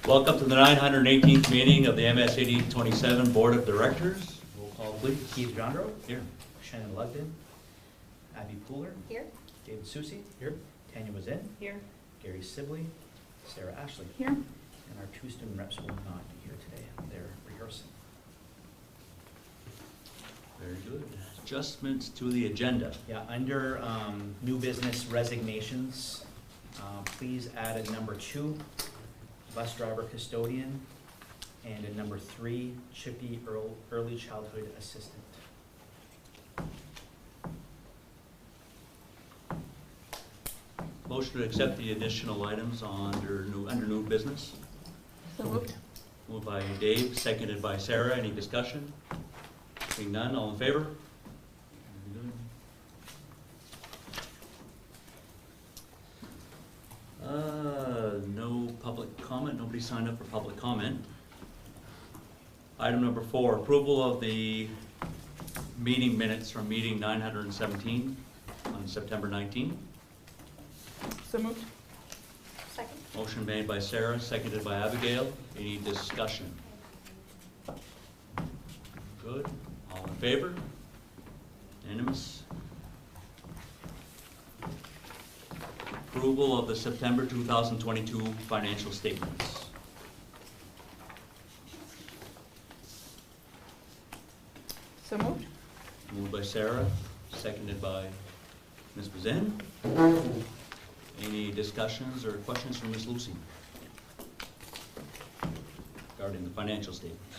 Welcome to the 918th meeting of the MSAD 27 Board of Directors. Roll call, please. Keith Jondro. Here. Shannon Lugden. Abby Pooler. Here. David Saucier. Here. Tanya was in. Here. Gary Sibley. Sarah Ashley. Here. And our two student reps will not be here today. They're rehearsing. Very good. Adjustments to the agenda. Yeah, under new business resignations, please add a number 2, bus driver custodian, and a number 3, Chippy early childhood assistant. Motion to accept the additional items under new business. So moved. Moved by Dave, seconded by Sarah. Any discussion? Seeing none, all in favor? No public comment. Nobody signed up for public comment. Item number 4, approval of the meeting minutes from meeting 917 on September 19. So moved. Second. Motion made by Sarah, seconded by Abigail. Any discussion? Good. All in favor? Unanimous. Approval of the September 2022 financial statements. So moved. Moved by Sarah, seconded by Ms. Bazin. Any discussions or questions from Ms. Lucy regarding the financial statements?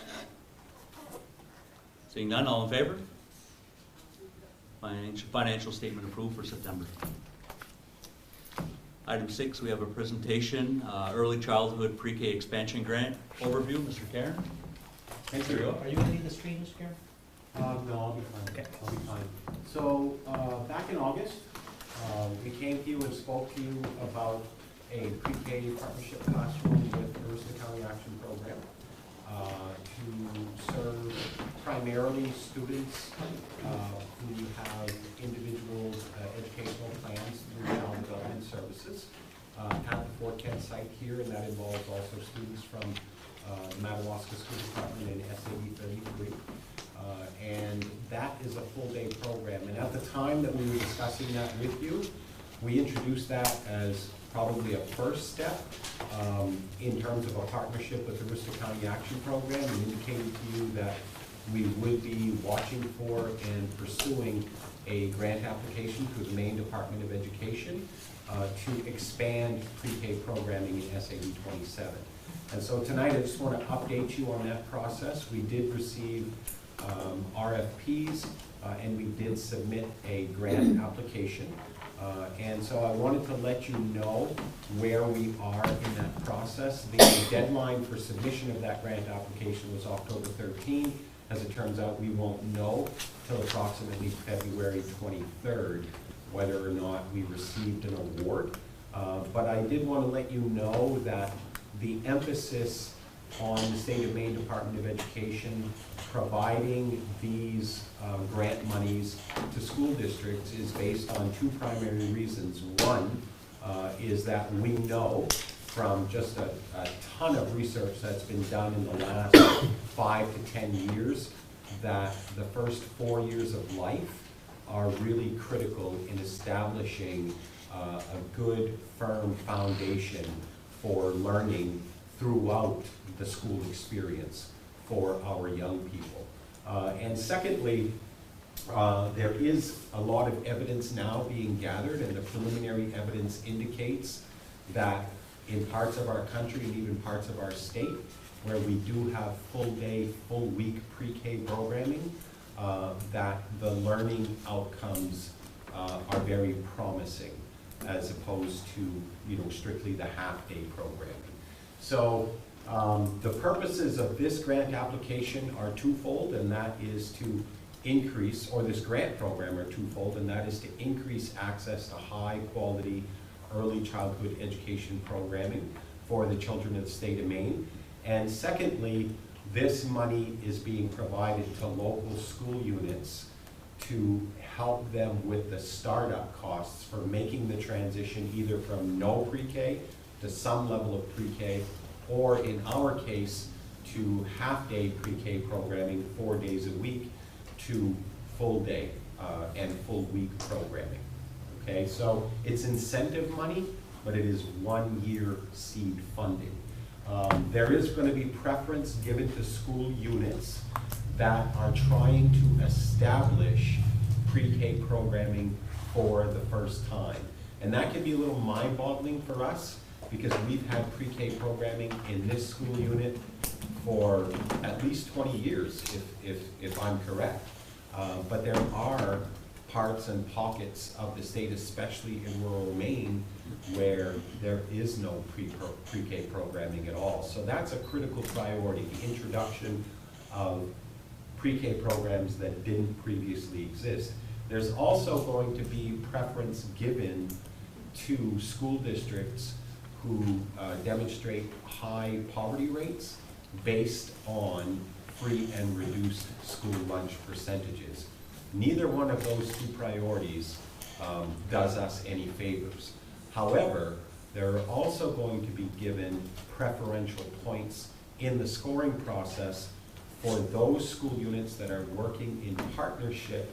Seeing none, all in favor? Financial statement approved for September. Item 6, we have a presentation, Early Childhood Pre-K Expansion Grant Overview. Mr. Caron? Thank Are you. you going to need the screen, Mr. Karen? No, I'll be fine. Okay. I'll be fine. So, back in August, we came to you and spoke to you about a pre-K partnership classroom with the Aroostook County Action Program to serve primarily students who have individual educational plans through Child Development Services at the Fort Kent site here, and that involves also students from the Madawaska School Department and SAD 33. And that is a full-day program. And at the time that we were discussing that with you, we introduced that as probably a first step in terms of a partnership with the Aroostook County Action Program, and indicated to you that we would be watching for and pursuing a grant application through the Maine Department of Education to expand pre-K programming in SAD 27. And so tonight I just want to update you on that process. We did receive RFPs, and we did submit a grant application. And so I wanted to let you know where we are in that process. The deadline for submission of that grant application was October 13. As it turns out, we won't know till approximately February 23rd whether or not we received an award. But I did want to let you know that the emphasis on the State of Maine Department of Education providing these grant monies to school districts is based on 2 primary reasons. One is that we know from just a ton of research that's been done in the last 5 to 10 years that the first 4 years of life are really critical in establishing a good, firm foundation for learning throughout the school experience for our young people. And secondly, there is a lot of evidence now being gathered, and the preliminary evidence indicates that in parts of our country and even parts of our state where we do have full day, full week pre-K programming, that the learning outcomes are very promising as opposed to strictly the half-day programming. So the purposes of this grant application are twofold, and that is to increase, or this grant program are twofold, and that is to increase access to high-quality early childhood education programming for the children of the state of Maine. And secondly, this money is being provided to local school units to help them with the startup costs for making the transition either from no pre-K to some level of pre-K, or in our case, to half-day pre-K programming 4 days a week to full-day and full-week programming. Okay, so it's incentive money, but it is 1 year seed funding. There is going to be preference given to school units that are trying to establish pre-K programming for the first time. And that can be a little mind-boggling for us because we've had pre-K programming in this school unit for at least 20 years, if I'm correct. But there are parts and pockets of the state, especially in rural Maine, where there is no pre-K programming at all. So that's a critical priority, the introduction of pre-K programs that didn't previously exist. There's also going to be preference given to school districts who demonstrate high poverty rates based on free and reduced school lunch percentages. Neither one of those two priorities does us any favors. However, there are also going to be given preferential points in the scoring process for those school units that are working in partnership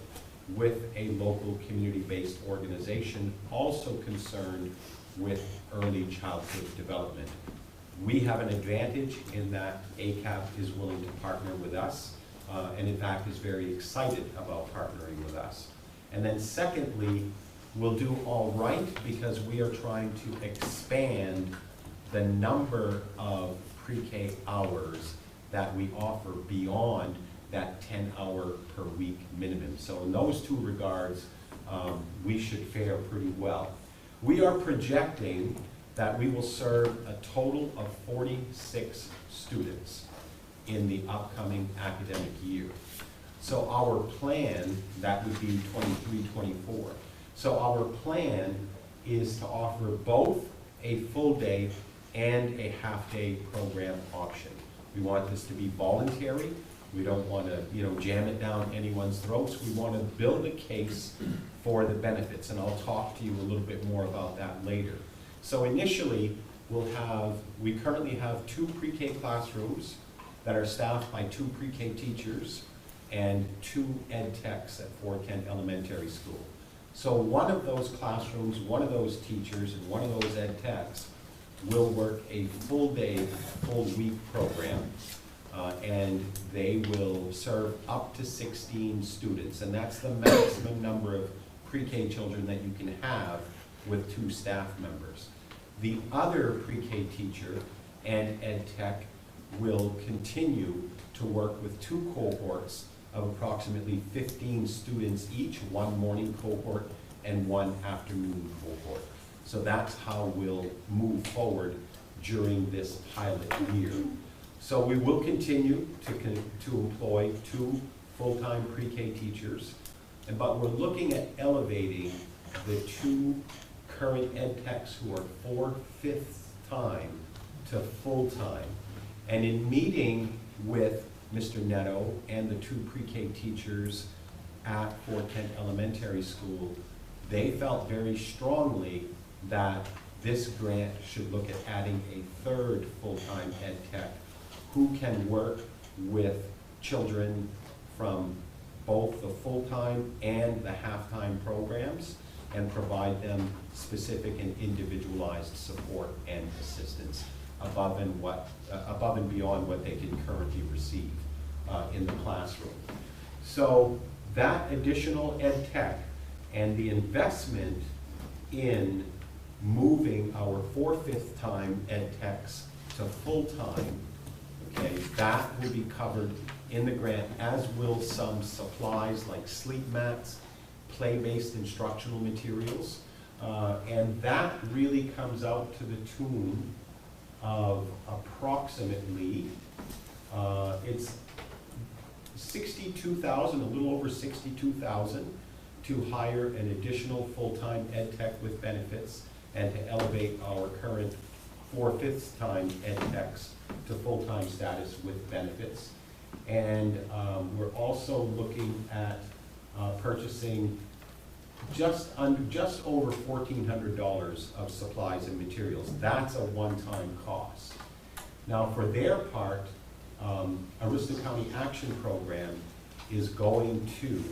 with a local community-based organization also concerned with early childhood development. We have an advantage in that ACAP is willing to partner with us, and in fact is very excited about partnering with us. And then secondly, we'll do all right because we are trying to expand the number of pre-K hours that we offer beyond that 10-hour per week minimum. So in those two regards, we should fare pretty well. We are projecting that we will serve a total of 46 students in the upcoming academic year. So our plan, that would be 23-24. So our plan is to offer both a full day and a half-day program option. We want this to be voluntary. We don't want to, jam it down anyone's throats. We want to build a case for the benefits, and I'll talk to you a little bit more about that later. So initially, we currently have 2 pre-K classrooms that are staffed by 2 pre-K teachers and 2 ed techs at Fort Kent Elementary School. So one of those classrooms, one of those teachers, and one of those ed techs will work a full day, full week program, and they will serve up to 16 students, and that's the maximum number of pre-K children that you can have with 2 staff members. The other pre-K teacher and ed tech will continue to work with 2 cohorts of approximately 15 students each, 1 morning cohort and 1 afternoon cohort. So that's how we'll move forward during this pilot year. So we will continue to employ 2 full-time pre-K teachers, but we're looking at elevating the 2 current ed techs who are 4/5 time to full-time. And in meeting with Mr. Nadeau and the 2 pre-K teachers at Fort Kent Elementary School, they felt very strongly that this grant should look at adding a 3rd full-time ed tech who can work with children from both the full-time and the half-time programs and provide them specific and individualized support and assistance above and beyond what they can currently receive in the classroom. So that additional ed tech and the investment in moving our 4/5 time ed techs to full-time, okay, that will be covered in the grant, as will some supplies like sleep mats, play-based instructional materials, and that really comes out to the tune of approximately, it's 62,000, a little over 62,000 to hire an additional full-time ed tech with benefits and to elevate our current 4/5 time ed techs to full-time status with benefits. And we're also looking at purchasing just over $1,400 of supplies and materials. That's a one-time cost. Now, for their part, Aroostook County Action Program is going to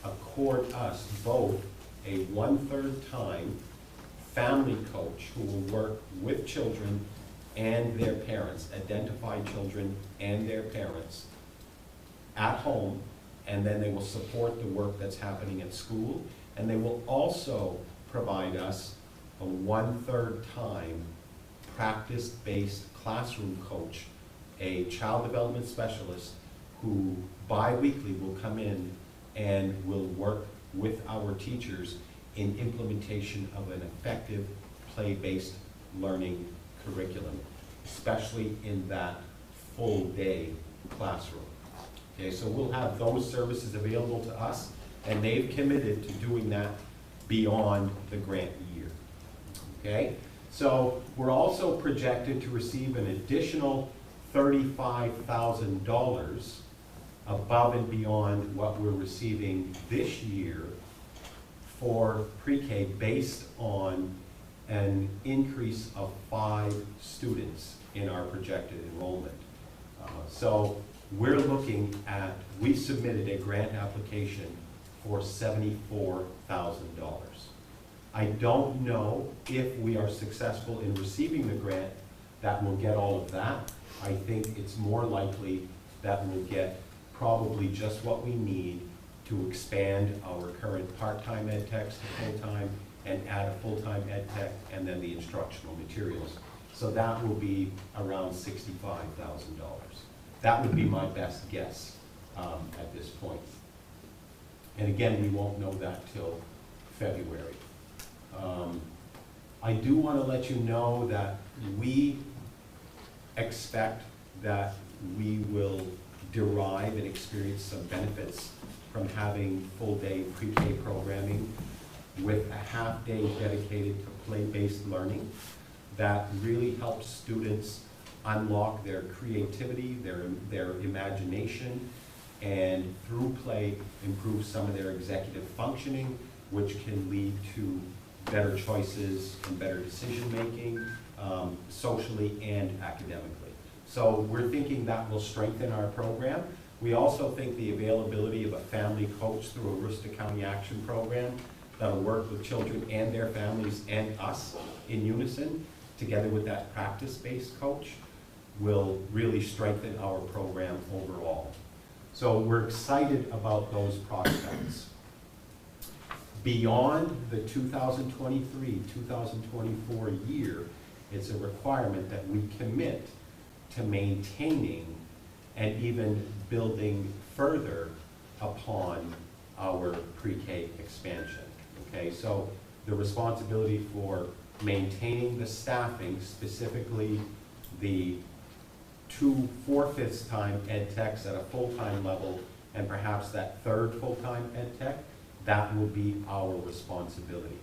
accord us both a 1/3 time family coach who will work with children and their parents, identify children and their parents at home, and then they will support the work that's happening at school, and they will also provide us a 1/3 time practice-based classroom coach, a child development specialist who bi-weekly will come in and will work with our teachers in implementation of an effective play-based learning curriculum, especially in that full day classroom. Okay, so we'll have those services available to us, and they've committed to doing that beyond the grant year. Okay, so we're also projected to receive an additional $35,000 above and beyond what we're receiving this year for pre-K based on an increase of 5 students in our projected enrollment. So we're looking at, we submitted a grant application for $74,000. I don't know if we are successful in receiving the grant that will get all of that. I think it's more likely that we'll get probably just what we need to expand our current part-time ed techs to full-time and add a full-time ed tech and then the instructional materials. So that will be around $65,000. That would be my best guess at this point. And again, we won't know that till February. I do want to let you know that we expect that we will derive and experience some benefits from having full-day pre-K programming with a half-day dedicated to play-based learning that really helps students unlock their creativity, their imagination, and through play improve some of their executive functioning, which can lead to better choices and better decision-making, socially and academically. So we're thinking that will strengthen our program. We also think the availability of a family coach through a Aroostook County Action Program that'll work with children and their families and us in unison, together with that practice-based coach, will really strengthen our program overall. So we're excited about those prospects. Beyond the 2023-2024 year, it's a requirement that we commit to maintaining and even building further upon our pre-K expansion. Okay, so the responsibility for maintaining the staffing, specifically the 2 4/5 time ed techs at a full-time level and perhaps that 3rd full-time ed tech, that will be our responsibility.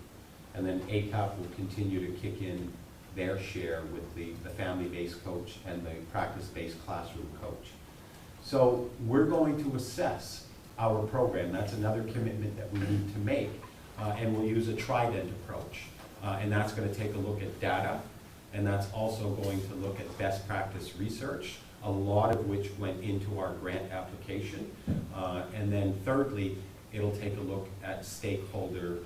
And then ACAP will continue to kick in their share with the family-based coach and the practice-based classroom coach. So we're going to assess our program. That's another commitment that we need to make. And we'll use a trident approach. And that's going to take a look at data, and that's also going to look at best practice research, a lot of which went into our grant application. And then thirdly, it'll take a look at stakeholder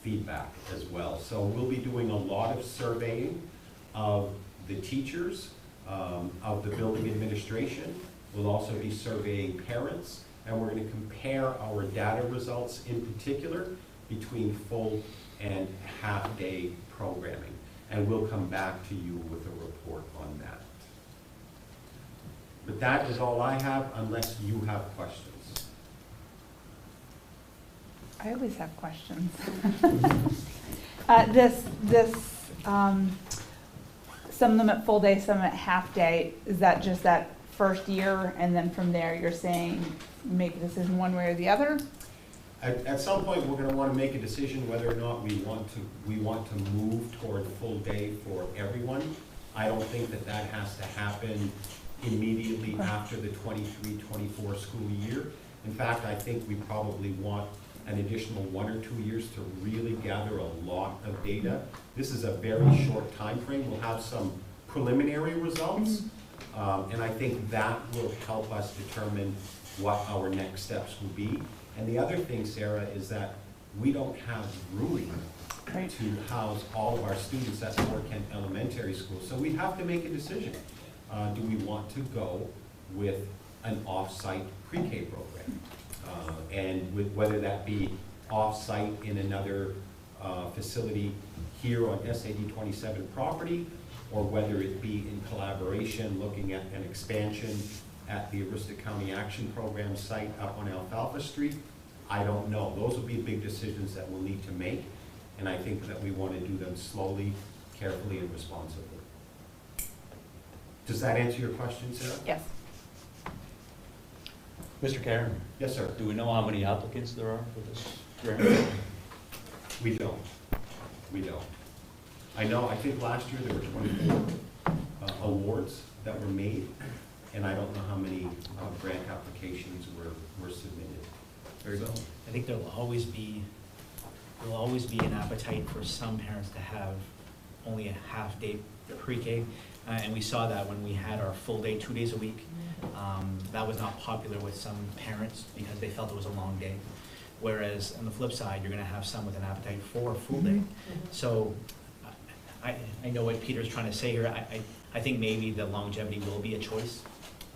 feedback as well. So we'll be doing a lot of surveying of the teachers, of the building administration. We'll also be surveying parents, and we're going to compare our data results in particular between full and half-day programming. And we'll come back to you with a report on that. But that is all I have, unless you have questions. I always have questions. Some of them at full day, some at half day, is that just that first year, and then from there you're saying make a decision one way or the other? At some point, we're going to want to make a decision whether or not we want to move toward full day for everyone. I don't think that that has to happen immediately after the 23-24 school year. In fact, I think we probably want an additional 1 or 2 years to really gather a lot of data. This is a very short time frame. We'll have some preliminary results. And I think that will help us determine what our next steps will be. And the other thing, Sarah, is that we don't have room Right. to house all of our students at Fort Kent Elementary School. So we have to make a decision. Do we want to go with an off-site pre-K program? And with whether that be off-site in another facility here on SAD 27 property, or whether it be in collaboration, looking at an expansion at the Aroostook County Action Program site up on Alfalfa Street, I don't know. Those will be big decisions that we'll need to make, and I think that we want to do them slowly, carefully, and responsibly. Does that answer your question, Sarah? Yes. Mr. Caron, Yes, sir. do we know how many applicants there are for this grant? We don't. We don't. I think last year there were 24 awards that were made, and I don't know how many grant applications were submitted. Very good. I think there'll always be an appetite for some parents to have only a half-day pre-K. And we saw that when we had our full day, 2 days a week. That was not popular with some parents because they felt it was a long day. Whereas on the flip side, you're gonna have some with an appetite for a full day. So I know what Peter's trying to say here. I think maybe the longevity will be a choice.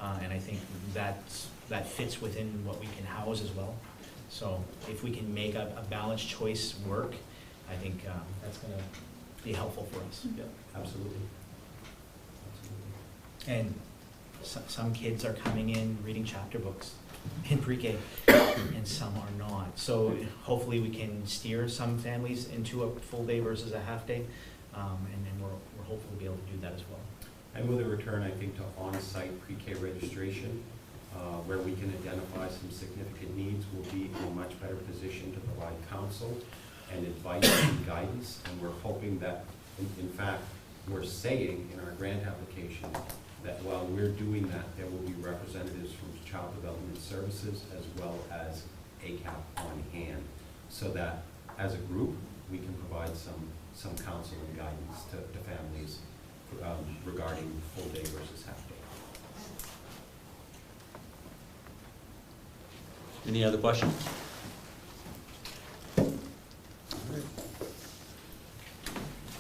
And I think that fits within what we can house as well. So if we can make a balanced choice work, I think that's gonna be helpful for us. Yeah. Absolutely. And some kids are coming in reading chapter books in pre-K, and some are not. So hopefully we can steer some families into a full day versus a half day, and then we're hopeful to be able to do that as well. And with a return, I think, to on-site pre-K registration, where we can identify some significant needs, we'll be in a much better position to provide counsel and advice and guidance. And we're hoping that, in fact, we're saying in our grant application that while we're doing that, there will be representatives from Child Development Services as well as ACAP on hand, so that as a group, we can provide some counsel and guidance to families regarding full day versus half day. Any other questions?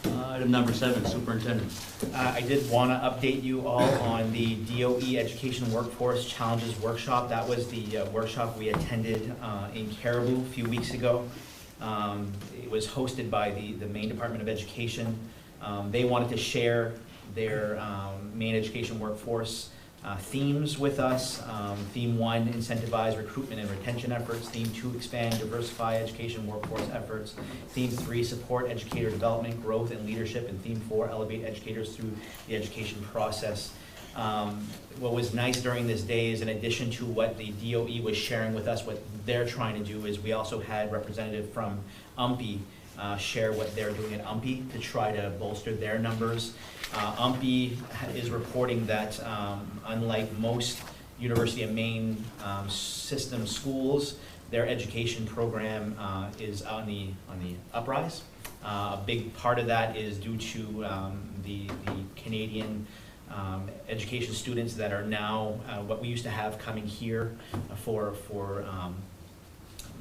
Item number 7, Superintendent. I did want to update you all on the DOE Education Workforce Challenges Workshop. That was the workshop we attended in Caribou a few weeks ago. It was hosted by the Maine Department of Education. They wanted to share their Maine education workforce themes with us. Theme 1, incentivize recruitment and retention efforts. Theme 2, expand, diversify education workforce efforts. Theme 3, support educator development, growth, and leadership. And Theme 4, elevate educators through the education process. What was nice during this day is, in addition to what the DOE was sharing with us, what they're trying to do is we also had representative from UMPI share what they're doing at UMPI to try to bolster their numbers. UMPI is reporting that unlike most University of Maine system schools, their education program is on the uprise. A big part of that is due to the Canadian education students that are now what we used to have coming here for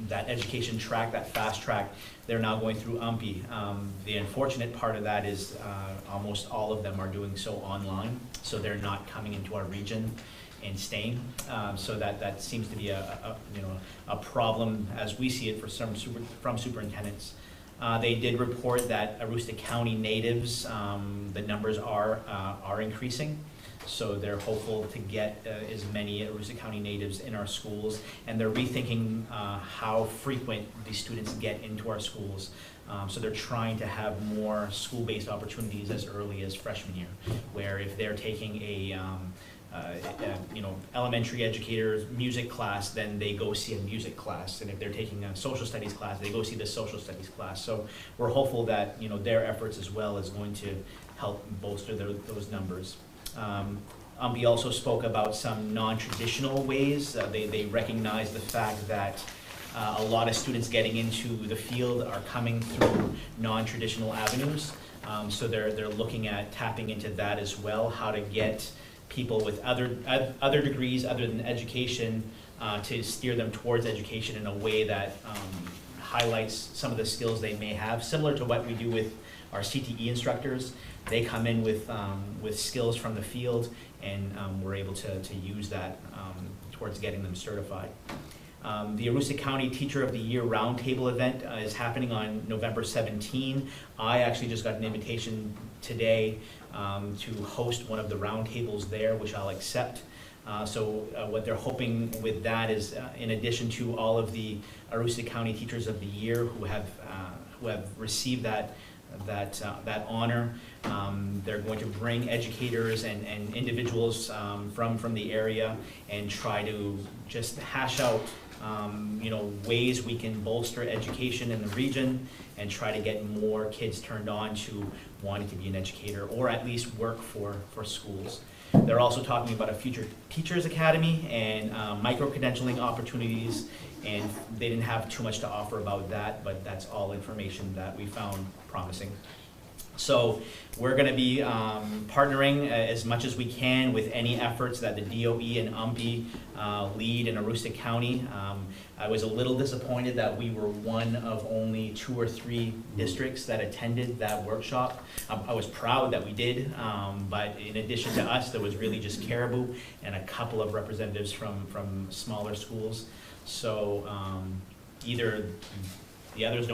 that education track, that fast track. They're now going through UMPI. The unfortunate part of that is almost all of them are doing so online, so they're not coming into our region and staying. So that seems to be a problem as we see it for some from superintendents. They did report that Aroostook County natives, the numbers are increasing. So they're hopeful to get as many Aroostook County natives in our schools, and they're rethinking how frequent these students get into our schools. So they're trying to have more school-based opportunities as early as freshman year, where if they're taking a elementary educator's music class, then they go see a music class, and if they're taking a social studies class, they go see the social studies class. So we're hopeful that their efforts as well is going to help bolster those numbers. UMPI also spoke about some non-traditional ways. They recognize the fact that a lot of students getting into the field are coming through non-traditional avenues. So they're looking at tapping into that as well, how to get people with other degrees other than education to steer them towards education in a way that highlights some of the skills they may have, similar to what we do with our CTE instructors. They come in with skills from the field, and we're able to use that towards getting them certified. The Aroostook County Teacher of the Year Roundtable event is happening on November 17. I actually just got an invitation today to host one of the roundtables there, which I'll accept. So what they're hoping with that is, in addition to all of the Aroostook County Teachers of the Year who have received that honor, they're going to bring educators and individuals from the area and try to just hash out ways we can bolster education in the region and try to get more kids turned on to wanting to be an educator or at least work for schools. They're also talking about a future teachers academy and micro-credentialing opportunities, and they didn't have too much to offer about that, but that's all information that we found promising. So we're going to be partnering as much as we can with any efforts that the DOE and UMPI lead in Aroostook County. I was a little disappointed that we were one of only 2 or 3 districts that attended that workshop. I was proud that we did, but in addition to us, there was really just Caribou and a couple of representatives from smaller schools. So either the others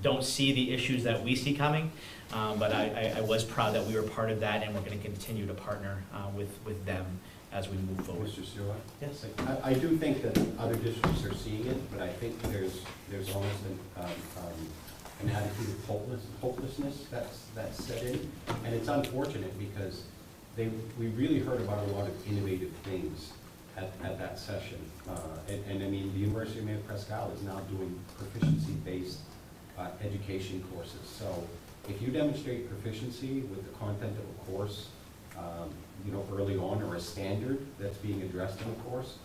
don't see the issues that we see coming, but I was proud that we were part of that, and we're going to continue to partner with them as we move forward. Mr. Stewart? Yes. I do think that other districts are seeing it, but I think there's almost an attitude of hopelessness that's set in, and it's unfortunate because we really heard about a lot of innovative things at that session, and I mean the University of Mayo Prescal is now doing proficiency-based education courses. So if you demonstrate proficiency with the content of a course, early on, or a standard that's being addressed in a course,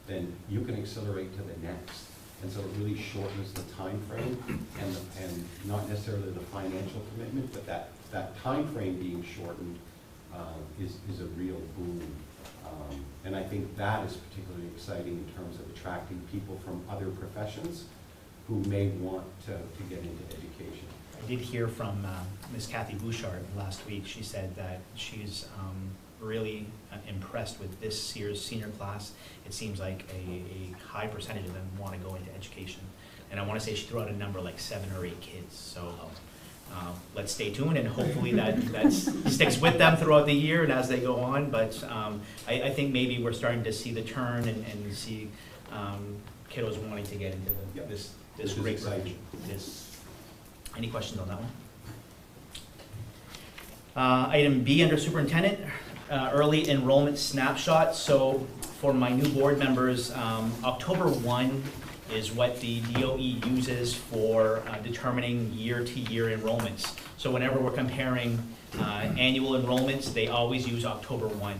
then you can accelerate to the next. And so it really shortens the time frame and not necessarily the financial commitment, but that time frame being shortened is a real boon. And I think that is particularly exciting in terms of attracting people from other professions who may want to get into education. I did hear from Ms. Kathy Bouchard last week. She said that she's really impressed with this year's senior class. It seems like a high percentage of them want to go into education. And I want to say she threw out a number like 7 or 8 kids. So let's stay tuned, and hopefully that sticks with them throughout the year and as they go on. But I think maybe we're starting to see the turn and see kiddos wanting to get into this great profession. Any questions on that one? Item B under Superintendent, early enrollment snapshot. So for my new board members, October 1 is what the DOE uses for determining year-to-year enrollments. So whenever we're comparing annual enrollments, they always use October 1.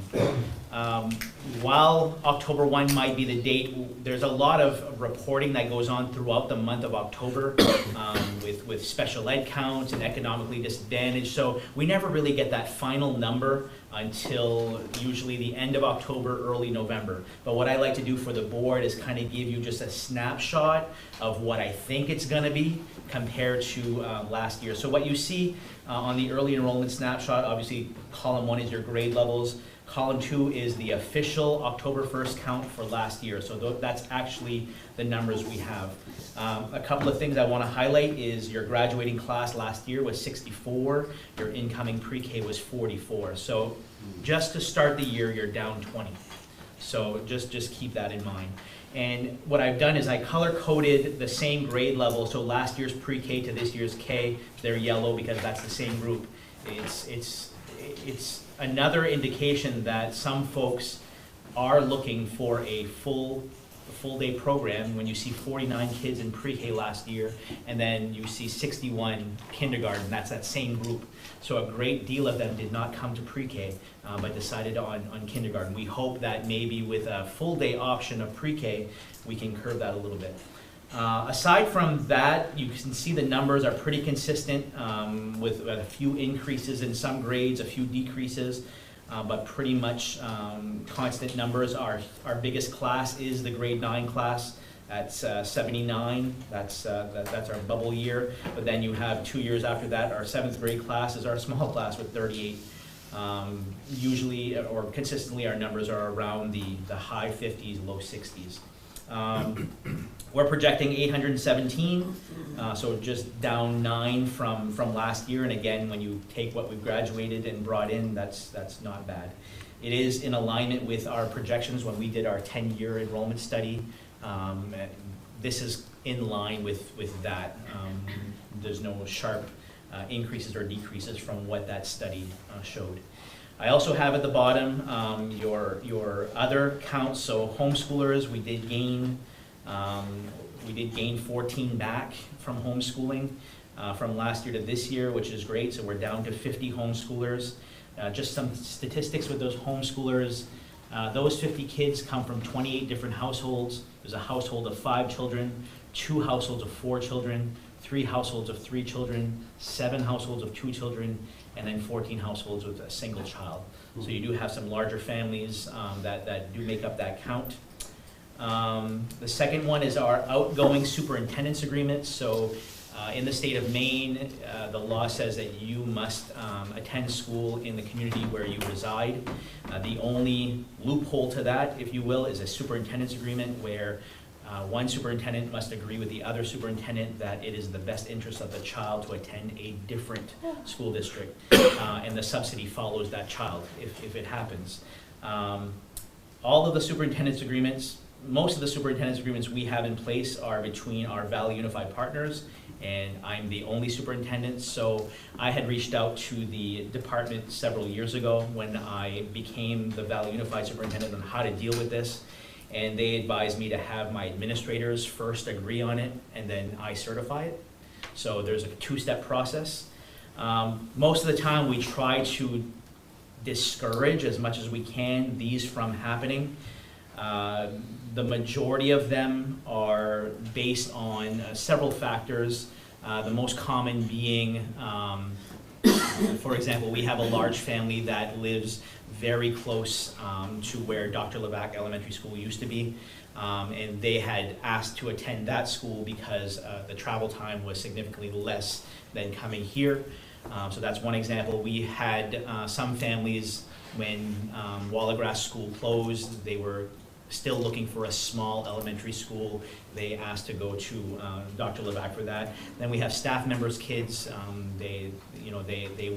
While October 1 might be the date, there's a lot of reporting that goes on throughout the month of October with special ed counts and economically disadvantaged. So we never really get that final number until usually the end of October, early November. But what I like to do for the board is kind of give you just a snapshot of what I think it's going to be compared to last year. So what you see on the early enrollment snapshot, obviously column 1 is your grade levels. Column 2 is the official October 1st count for last year. So that's actually the numbers we have. A couple of things I want to highlight is your graduating class last year was 64. Your incoming pre-K was 44. So just to start the year, you're down 20. So just keep that in mind. And what I've done is I color-coded the same grade level. So last year's pre-K to this year's K, they're yellow because that's the same group. It's another indication that some folks are looking for a full day program when you see 49 kids in pre-K last year, and then you see 61 kindergarten. That's that same group. So a great deal of them did not come to pre-K, but decided on kindergarten. We hope that maybe with a full day option of pre-K, we can curb that a little bit. Aside from that, you can see the numbers are pretty consistent, with a few increases in some grades, a few decreases, but pretty much constant numbers. Our biggest class is the grade 9 class. That's 79. That's our bubble year. But then you have 2 years after that, our 7th grade class is our small class with 38. Usually, or consistently, our numbers are around the high 50s, low 60s. We're projecting 817, so just down 9 from last year. And again, when you take what we've graduated and brought in, that's not bad. It is in alignment with our projections when we did our 10-year enrollment study. This is in line with that. There's no sharp increases or decreases from what that study showed. I also have at the bottom your other counts. So homeschoolers, we did gain 14 back from homeschooling from last year to this year, which is great. So we're down to 50 homeschoolers. Just some statistics with those homeschoolers. Those 50 kids come from 28 different households. There's a household of 5 children, 2 households of 4 children, 3 households of 3 children, 7 households of 2 children, and then 14 households with a single child. So you do have some larger families that do make up that count. The second one is our outgoing superintendent's agreement. So in the state of Maine, the law says that you must attend school in the community where you reside. The only loophole to that, if you will, is a superintendent's agreement where one superintendent must agree with the other superintendent that it is the best interest of the child to attend a different school district, and the subsidy follows that child if it happens. All of the superintendent's agreements, most of the superintendent's agreements we have in place are between our Valley Unified partners, and I'm the only superintendent. So I had reached out to the department several years ago when I became the Valley Unified superintendent on how to deal with this. And they advised me to have my administrators first agree on it, and then I certify it. So there's a 2-step process. Most of the time we try to discourage as much as we can these from happening. The majority of them are based on several factors. The most common being, for example, we have a large family that lives very close to where Dr. Levac Elementary School used to be, and they had asked to attend that school because the travel time was significantly less than coming here. So that's one example. We had some families when Wallagrass School closed, they were still looking for a small elementary school. They asked to go to Dr. Levac for that. Then we have staff members' kids. They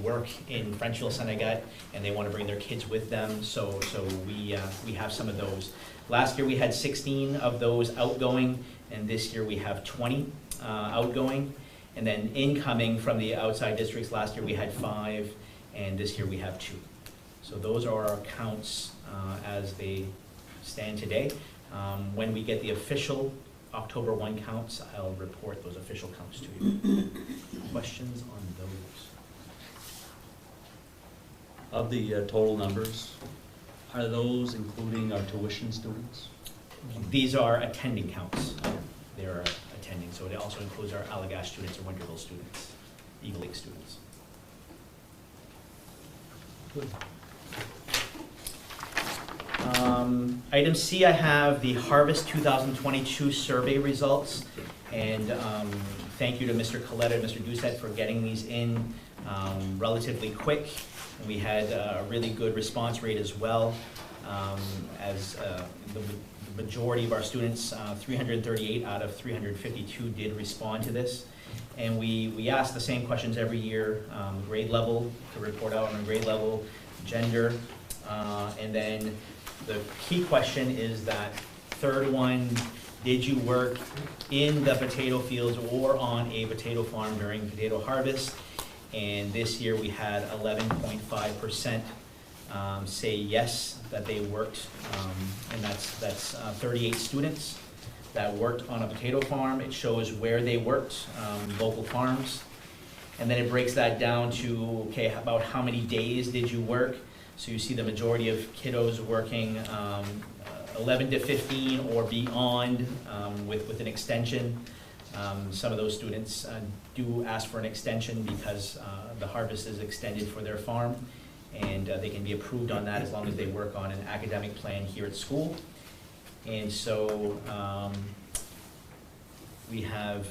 work in Frenchville-Senegat, and they want to bring their kids with them. So we have some of those. Last year we had 16 of those outgoing, and this year we have 20 outgoing. And then incoming from the outside districts, last year we had 5, and this year we have 2. So those are our counts as they stand today. When we get the official October 1 counts, I'll report those official counts to you. Questions on those? Of the total numbers, are those including our tuition students? These are attending counts. They're attending, so it also includes our Allagash students or Winterville students, Eagle Lake students. Good. Item C, I have the Harvest 2022 survey results, and thank you to Mr. Kaleta and Mr. Doucette for getting these in relatively quick. And we had a really good response rate as well, as the majority of our students, 338 out of 352 did respond to this. And we ask the same questions every year, grade level, to report out on grade level, gender, and then the key question is that third one, did you work in the potato fields or on a potato farm during potato harvest? And this year we had 11.5% say yes, that they worked, and that's 38 students that worked on a potato farm. It shows where they worked, local farms. And then it breaks that down to, okay, about how many days did you work? So you see the majority of kiddos working 11 to 15 or beyond with an extension. Some of those students do ask for an extension because the harvest is extended for their farm, and they can be approved on that as long as they work on an academic plan here at school. And so we have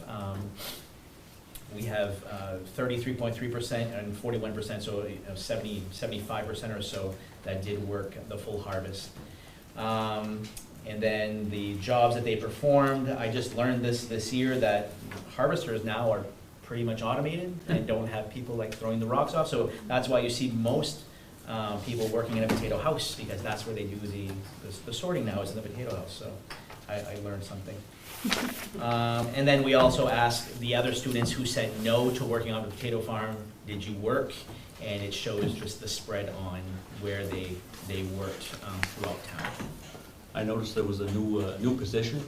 33.3% and 41%, so 75% or so that did work the full harvest. And then the jobs that they performed, I just learned this year that harvesters now are pretty much automated and don't have people like throwing the rocks off. So that's why you see most people working in a potato house, because that's where they do the sorting now, is in the potato house. So I learned something. And then we also asked the other students who said no to working on the potato farm, did you work? And it shows just the spread on where they worked throughout town. I noticed there was a new position.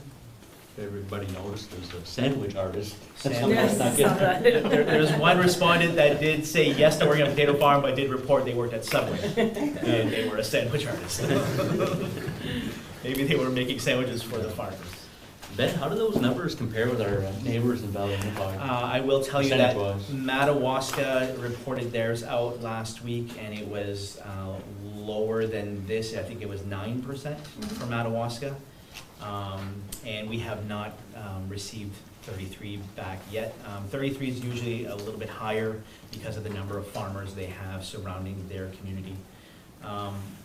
Everybody noticed there's a sandwich artist. Yes, Not good. There's one respondent that did say yes to working on a potato farm, but did report they worked at Subway, and they were a sandwich artist. Maybe they were making sandwiches for the farmers. Ben, how do those numbers compare with our neighbors in Valley Unified? I will tell you that Percentage-wise. Madawaska reported theirs out last week, and it was lower than this. I think it was 9% for Madawaska. And we have not received 33 back yet. 33 is usually a little bit higher because of the number of farmers they have surrounding their community.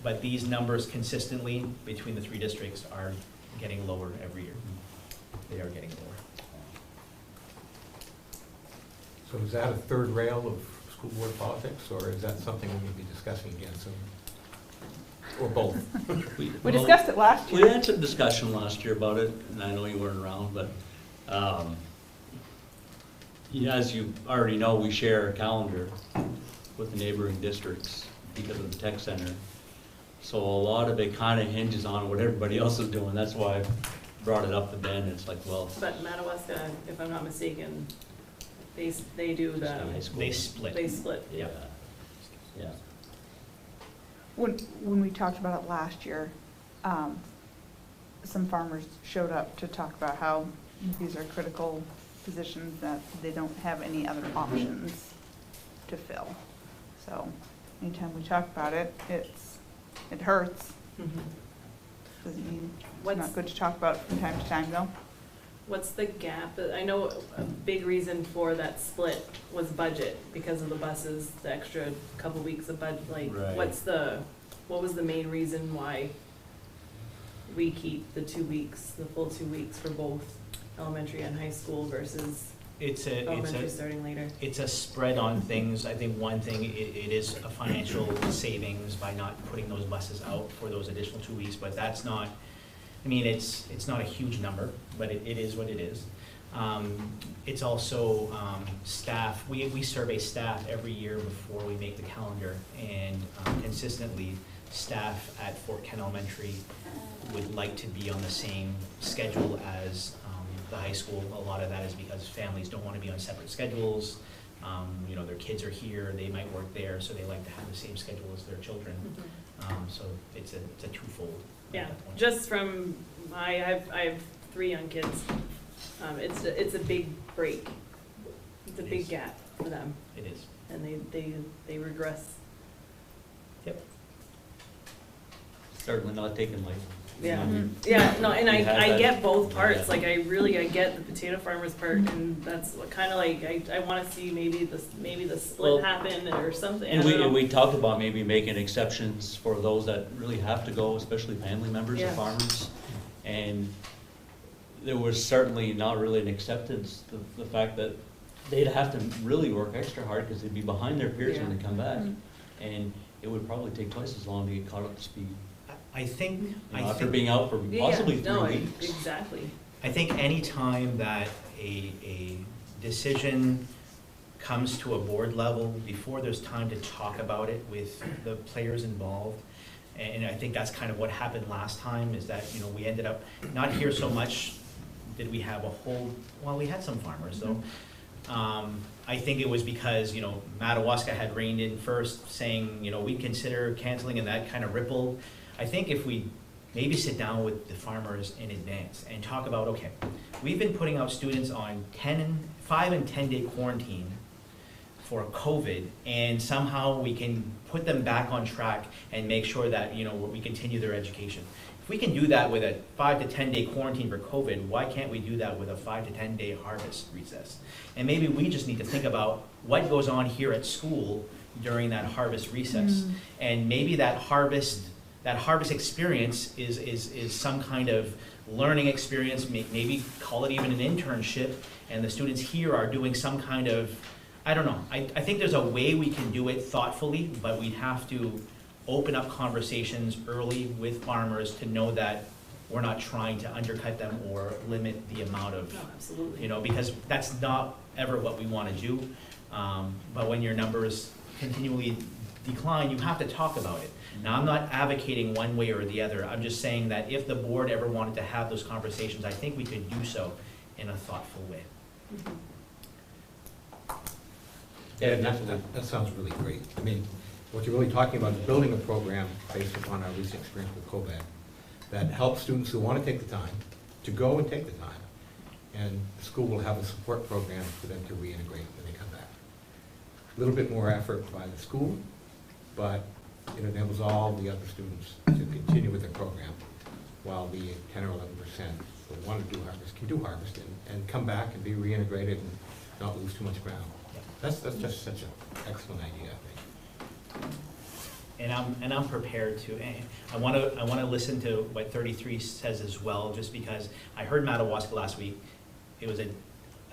But these numbers consistently between the three districts are getting lower every year. They are getting lower. So is that a third rail of school board politics, or is that something we need to be discussing again soon? Or both? We discussed it last We year. had some discussion last year about it, and I know you weren't around, but yeah, as you already know, we share a calendar with the neighboring districts because of the tech center. So a lot of it kind of hinges on what everybody else is doing. That's why I brought it up to Ben. It's like, well, But Madawaska, if I'm not mistaken, they do just the, in high school. They split. they split. Yeah, yeah. When we talked about it last year, some farmers showed up to talk about how these are critical positions that they don't have any other options to fill. So anytime we talk about it, it hurts. Mhm. Doesn't mean it's What's- not good to talk about from time to time, though. What's the gap? I know a big reason for that split was budget because of the buses, the extra couple weeks of budget. Like, Right. what was the main reason why we keep the 2 weeks, the full 2 weeks for both elementary and high school versus elementary starting later? It's a spread on things. I think one thing, it is a financial savings by not putting those buses out for those additional 2 weeks, but that's not, I mean, it's not a huge number, but it is what it is. It's also staff. We survey staff every year before we make the calendar, and consistently, staff at Fort Kent Elementary would like to be on the same schedule as the high school. A lot of that is because families don't want to be on separate schedules. You know, their kids are here, they might work there, so they like to have the same schedule as their children. So it's a twofold. at Yeah, that point. just from I have 3 young kids. It's a big break. It's a It big is. gap for them, It is. and they regress. Yep. Certainly not taken lightly. Yeah. I mean, Yeah, no, and We had I that- get both yeah. parts, like, I get the potato farmer's part, and that's kind of like, I wanna see maybe the Well, split happen or something, I And don't know. we talked about maybe making exceptions for those that really have to go, especially family members Yeah. of farmers. And there was certainly not really an acceptance, the fact that they'd have to really work extra hard because they'd be behind their peers when Yeah. they come back. Mhm. And it would probably take twice as long to get caught up to speed. I think, You know, after being out for Yeah, possibly yeah, no, 3 weeks. exactly. I think any time that a decision comes to a board level, before there's time to talk about it with the players involved, and I think that's kind of what happened last time, is that, you know, we ended up not here so much, did we have a whole, well, we had some farmers, though. I think it was because, you know, Madawaska had reined in first, saying, you know, we'd consider canceling, and that kind of rippled. I think if we maybe sit down with the farmers in advance and talk about, okay, we've been putting out students on 5 and 10-day quarantine for COVID, and somehow we can put them back on track and make sure that, you know, we continue their education. If we can do that with a 5 to 10-day quarantine for COVID, why can't we do that with a 5 to 10-day harvest recess? And maybe we just need to think about what goes on here at school during that harvest recess. And maybe that harvest experience is some kind of learning experience, maybe call it even an internship, and the students here are doing some kind of, I don't know. I think there's a way we can do it thoughtfully, but we'd have to open up conversations early with farmers to know that we're not trying to undercut them or limit the amount of, No, absolutely. you know, because that's not ever what we want to do. But when your numbers continually decline, you have to talk about it. Now, I'm not advocating one way or the other. I'm just saying that if the board ever wanted to have those conversations, I think we could do so in a thoughtful way. Mhm. Yeah, That sounds really great. I mean, what you're really talking about is building a program based upon our recent experience with COVID that helps students who want to take the time to go and take the time. And the school will have a support program for them to reintegrate when they come back. A little bit more effort by the school, but it enables all the other students to continue with the program while the 10 or 11% who want to do harvest can do harvest and come back and be reintegrated and not lose too much ground. That's just such an excellent idea, I think. And I'm prepared to, I want to listen to what 33 says as well, just because I heard Madawaska last week. It was a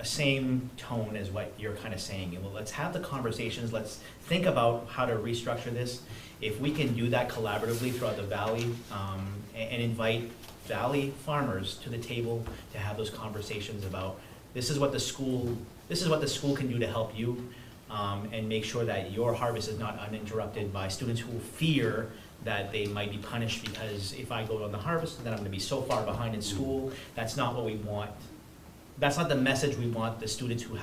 same tone as what you're kind of saying. Well, let's have the conversations, let's think about how to restructure this. If we can do that collaboratively throughout the valley, and invite valley farmers to the table to have those conversations about, this is what the school can do to help you, and make sure that your harvest is not uninterrupted by students who fear that they might be punished because if I go on the harvest, then I'm gonna be so far behind in school. That's not what we want. That's not the message we want the students who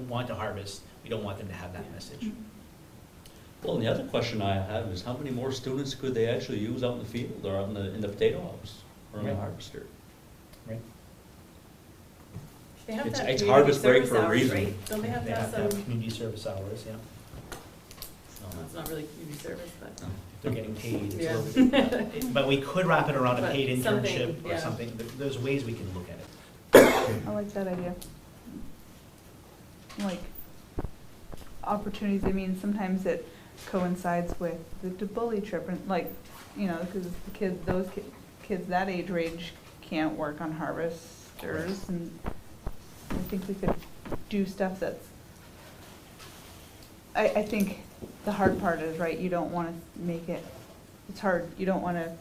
want to harvest. We don't want them to have that message. Well, and the other question I have is how many more students could they actually use out in the field or out in the potato house or in the Right. harvester? Right? They have to It's- have it's community harvest break service for a hours, reason. right? Don't they have They to have some, community service hours, yeah. well, it's not really community service, but. They're getting paid. It's a Yeah. little bit- But we could wrap it around a But paid something, internship or yeah. something. There's ways we can look at it. I like that idea. Like, opportunities, I mean, sometimes it coincides with the bully trip, and like, you know, because those kids that age range can't work on harvesters, and I think we could do stuff that's, I think the hard part is, right, you don't wanna make it, it's hard, you don't wanna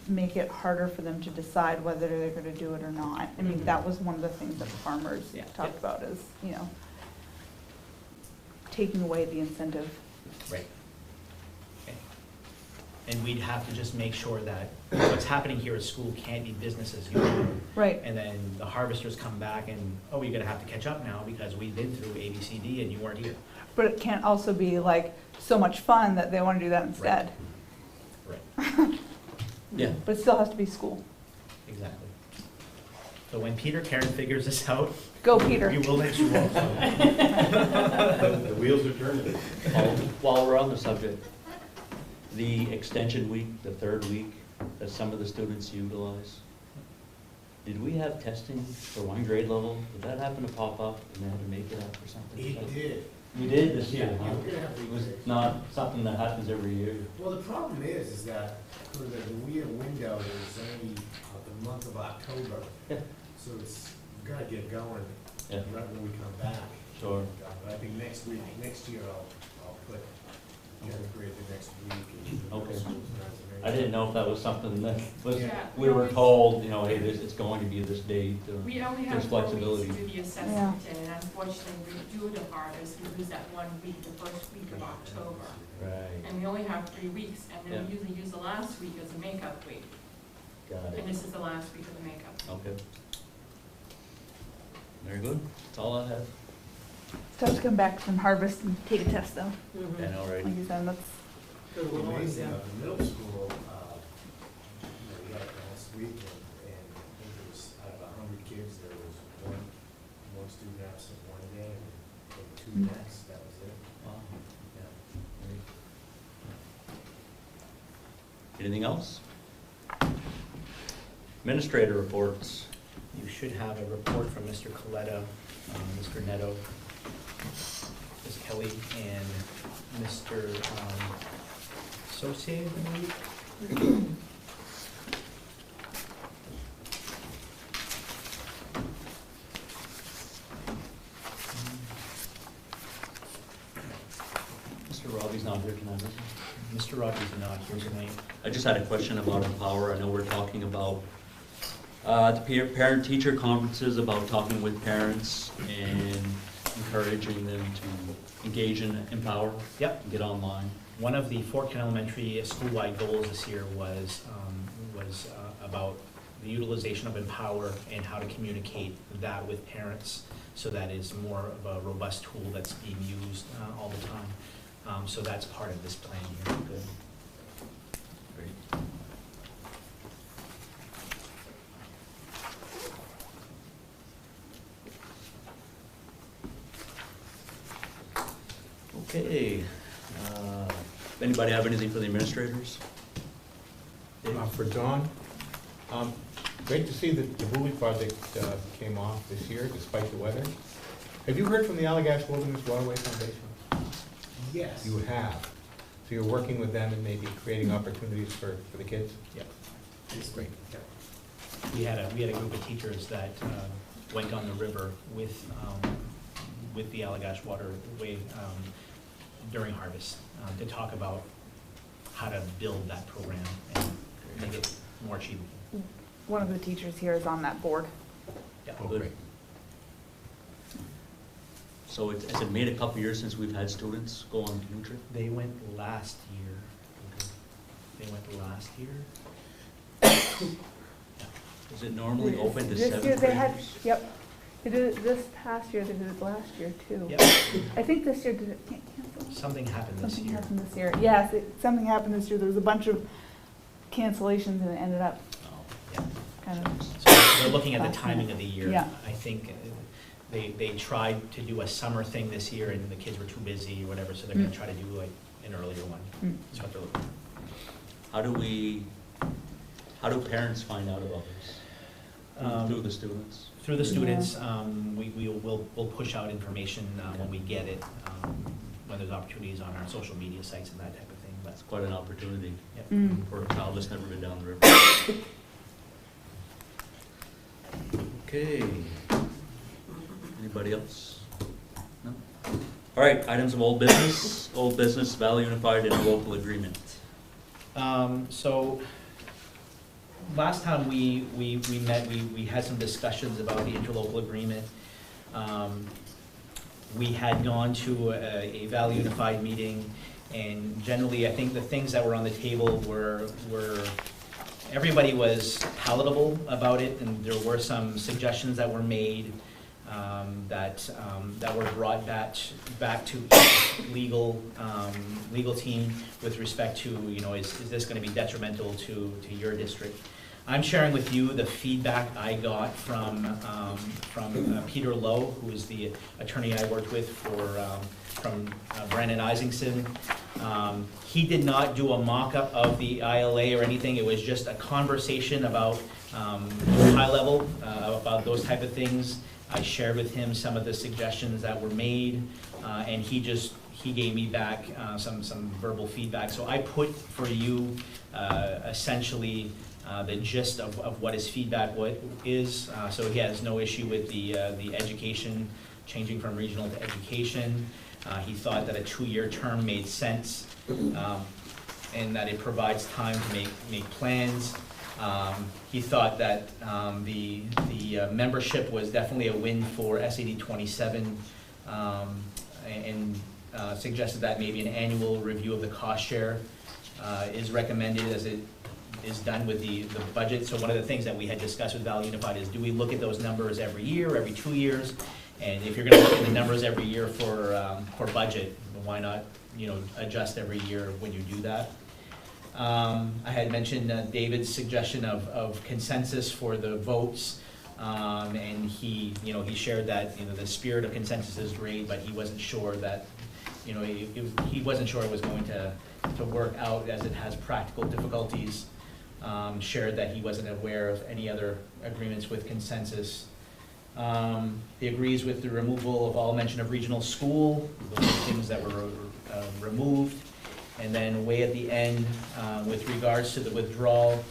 make it harder for them to decide whether they're gonna do it or not. I mean, that was one of the things that the farmers Yeah. talked about is, you know, taking away the incentive. Right. Okay. And we'd have to just make sure that what's happening here at school can't be business as usual. Right. And then the harvesters come back and, oh, you're gonna have to catch up now because we've been through A, B, C, D and you weren't here. But it can't also be like so much fun that they wanna do that instead. Right, Yeah. But it still has to be school. exactly. So when Peter Caron figures this out, Go, Peter. we will let you all know. The wheels are turning. While we're on the subject, the extension week, the third week, that some of the students utilize, did we have testing for one grade level? Did that happen to pop up and they had to make it up or something? It did. We did this year, Yeah, huh? you're gonna have to It was use it. not something that happens every year. Well, the problem is that for the weird window is only the month of October. Yeah. So it's gonna get going Yeah. right when we come back. Sure. But I think next year I'll put, grade the next week. and Okay. schools and I didn't know if that was something that was, Yeah. we were told, you know, hey, it's going to be this date. We only There's have 4 flexibility. weeks to do the assessment, and unfortunately, we do the harvest, we lose that 1 week, the first week of October. Right, And we only have 3 weeks, and then we Yeah. usually use the last week as a makeup week, got and it. this is the last week of the makeup. Okay. Very good. That's all I have. Still have to come back from harvest and take a test though. Mhm. And already. Like you said, that's, For the little ones, Amazing, yeah. the middle school, we had week, and I think it was out of 100 kids, there was one student absent one day, and two next, that was it. Wow. Yeah. Anything else? Administrator reports. You should have a report from Mr. Kaleta, Mr. Nadeau, Ms. Kelly, and Mr. Saucier, I believe. Mr. Robby's not here tonight, is he? Mr. Robby's not here tonight. I just had a question about Empower. I know we're talking about the parent-teacher conferences, about talking with parents and encouraging them to engage in Empower. Yep. Get online. One of the Fort Kent Elementary school-wide goals this year was about the utilization of Empower and how to communicate that with parents, so that is more of a robust tool that's being used all the time. So that's part of this plan here. Good. Great. Okay. Anybody have anything for the administrators? For Dawn, great to see that the Bowie project came off this year despite the weather. Have you heard from the Allagash Wilderness Waterway Foundation? Yes. You have. So you're working with them and maybe creating opportunities for the kids? Yep. That's great. We had a group of teachers that went on the river with the Allagash Waterway during harvest to talk about how to build that program and make it more achievable. One of the teachers here is on that board. Yeah. Oh, Good. great. So has it made a couple years since we've had students go on canoe trip? They went last year. Is it normally open to This seventh year they had, graders? yep. They did it this past year, they did it last year too. Yep. I think this year, did it can't cancel? Something happened this Something year. happened this year. Yes, something happened this year. There was a bunch of cancellations and it ended up Oh. Yeah. kind of, So they're looking at the timing of the year. Yeah. I think they tried to do a summer thing this year and the kids were too busy or whatever, so they're gonna try to do like an earlier one. That's what they're looking for. How do parents find out about this? Through the students? Through the Yeah. students, we'll push out information when we get it, when there's opportunities on our social media sites and that type of thing. That's quite an opportunity Yep. for a child that's never been down the river. Okay. Anybody else? No? All right, items of old business. Old business, Valley Unified Interlocal Agreement. So, last time we met, we had some discussions about the interlocal agreement. We had gone to a Valley Unified meeting, and generally, I think the things that were on the table were everybody was palatable about it, and there were some suggestions that were made that were brought back to legal team with respect to, is this going to be detrimental to your district? I'm sharing with you the feedback I got from Peter Lowe, who is the attorney I worked with from Brandon Isingson. He did not do a mock-up of the ILA or anything. It was just a conversation about high level, about those type of things. I shared with him some of the suggestions that were made, and he gave me back some verbal feedback. So I put for you essentially the gist of what his feedback is. So he has no issue with the education, changing from regional to education. He thought that a 2-year term made sense, and that it provides time to make plans. He thought that the membership was definitely a win for SAD 27, and suggested that maybe an annual review of the cost share is recommended as it is done with the budget. So one of the things that we had discussed with Valley Unified is, do we look at those numbers every year, every 2 years? And if you're gonna look at the numbers every year for budget, why not, adjust every year when you do that? I had mentioned David's suggestion of consensus for the votes, and he shared that, the spirit of consensus is great, but he wasn't sure that, he wasn't sure it was going to work out as it has practical difficulties. Shared that he wasn't aware of any other agreements with consensus. He agrees with the removal of all mention of regional school, those are things that were removed. And then way at the end, with regards to the withdrawal,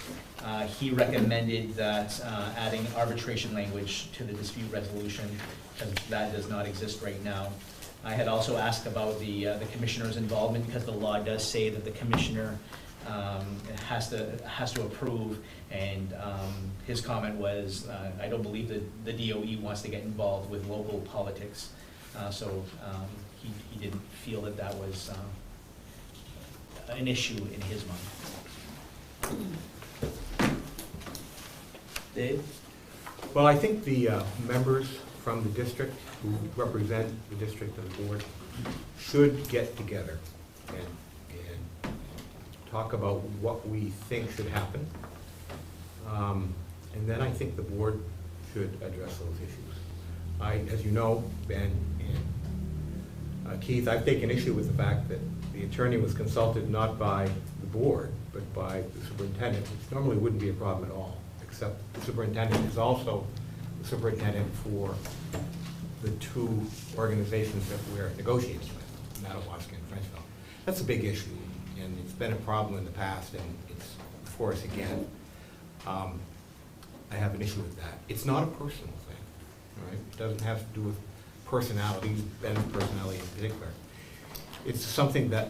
he recommended that adding arbitration language to the dispute resolution, because that does not exist right now. I had also asked about the commissioner's involvement, because the law does say that the commissioner has to approve, and his comment was, I don't believe that the DOE wants to get involved with local politics, so he didn't feel that that was an issue in his mind. Dave? Well, I think the members from the district who represent the district and the board should get together and talk about what we think should happen. And then I think the board should address those issues. As you know, Ben and Keith, I've taken issue with the fact that the attorney was consulted not by the board, but by the superintendent, which normally wouldn't be a problem at all, except the superintendent is also the superintendent for the two organizations that we're negotiating with, Nadeau and Frenchville. That's a big issue, and it's been a problem in the past, and it's before us again. I have an issue with that. It's not a personal thing, right? It doesn't have to do with personality, Ben's personality in particular. It's something that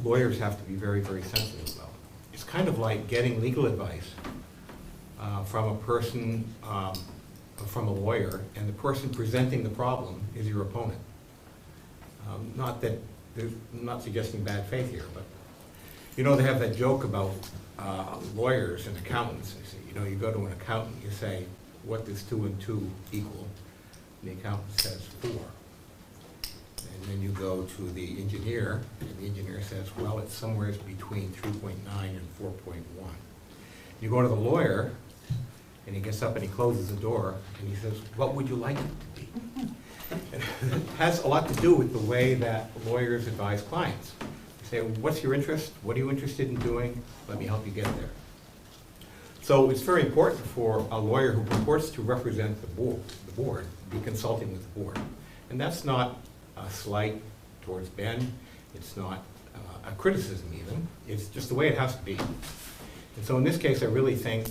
lawyers have to be very, very sensitive about. It's kind of like getting legal advice from a person, from a lawyer, and the person presenting the problem is your opponent. Not that, I'm not suggesting bad faith here, but they have that joke about lawyers and accountants. They say, you go to an accountant, you say, what does 2 and 2 equal? And the accountant says 4. And then you go to the engineer, and the engineer says, well, it's somewhere between 3.9 and 4.1. You go to the lawyer, and he gets up and he closes the door, and he says, what would you like it to be? And it has a lot to do with the way that lawyers advise clients. They say, what's your interest? What are you interested in doing? Let me help you get there. So it's very important for a lawyer who purports to represent the board, be consulting with the board. And that's not a slight towards Ben. It's not a criticism even. It's just the way it has to be. And so in this case, I really think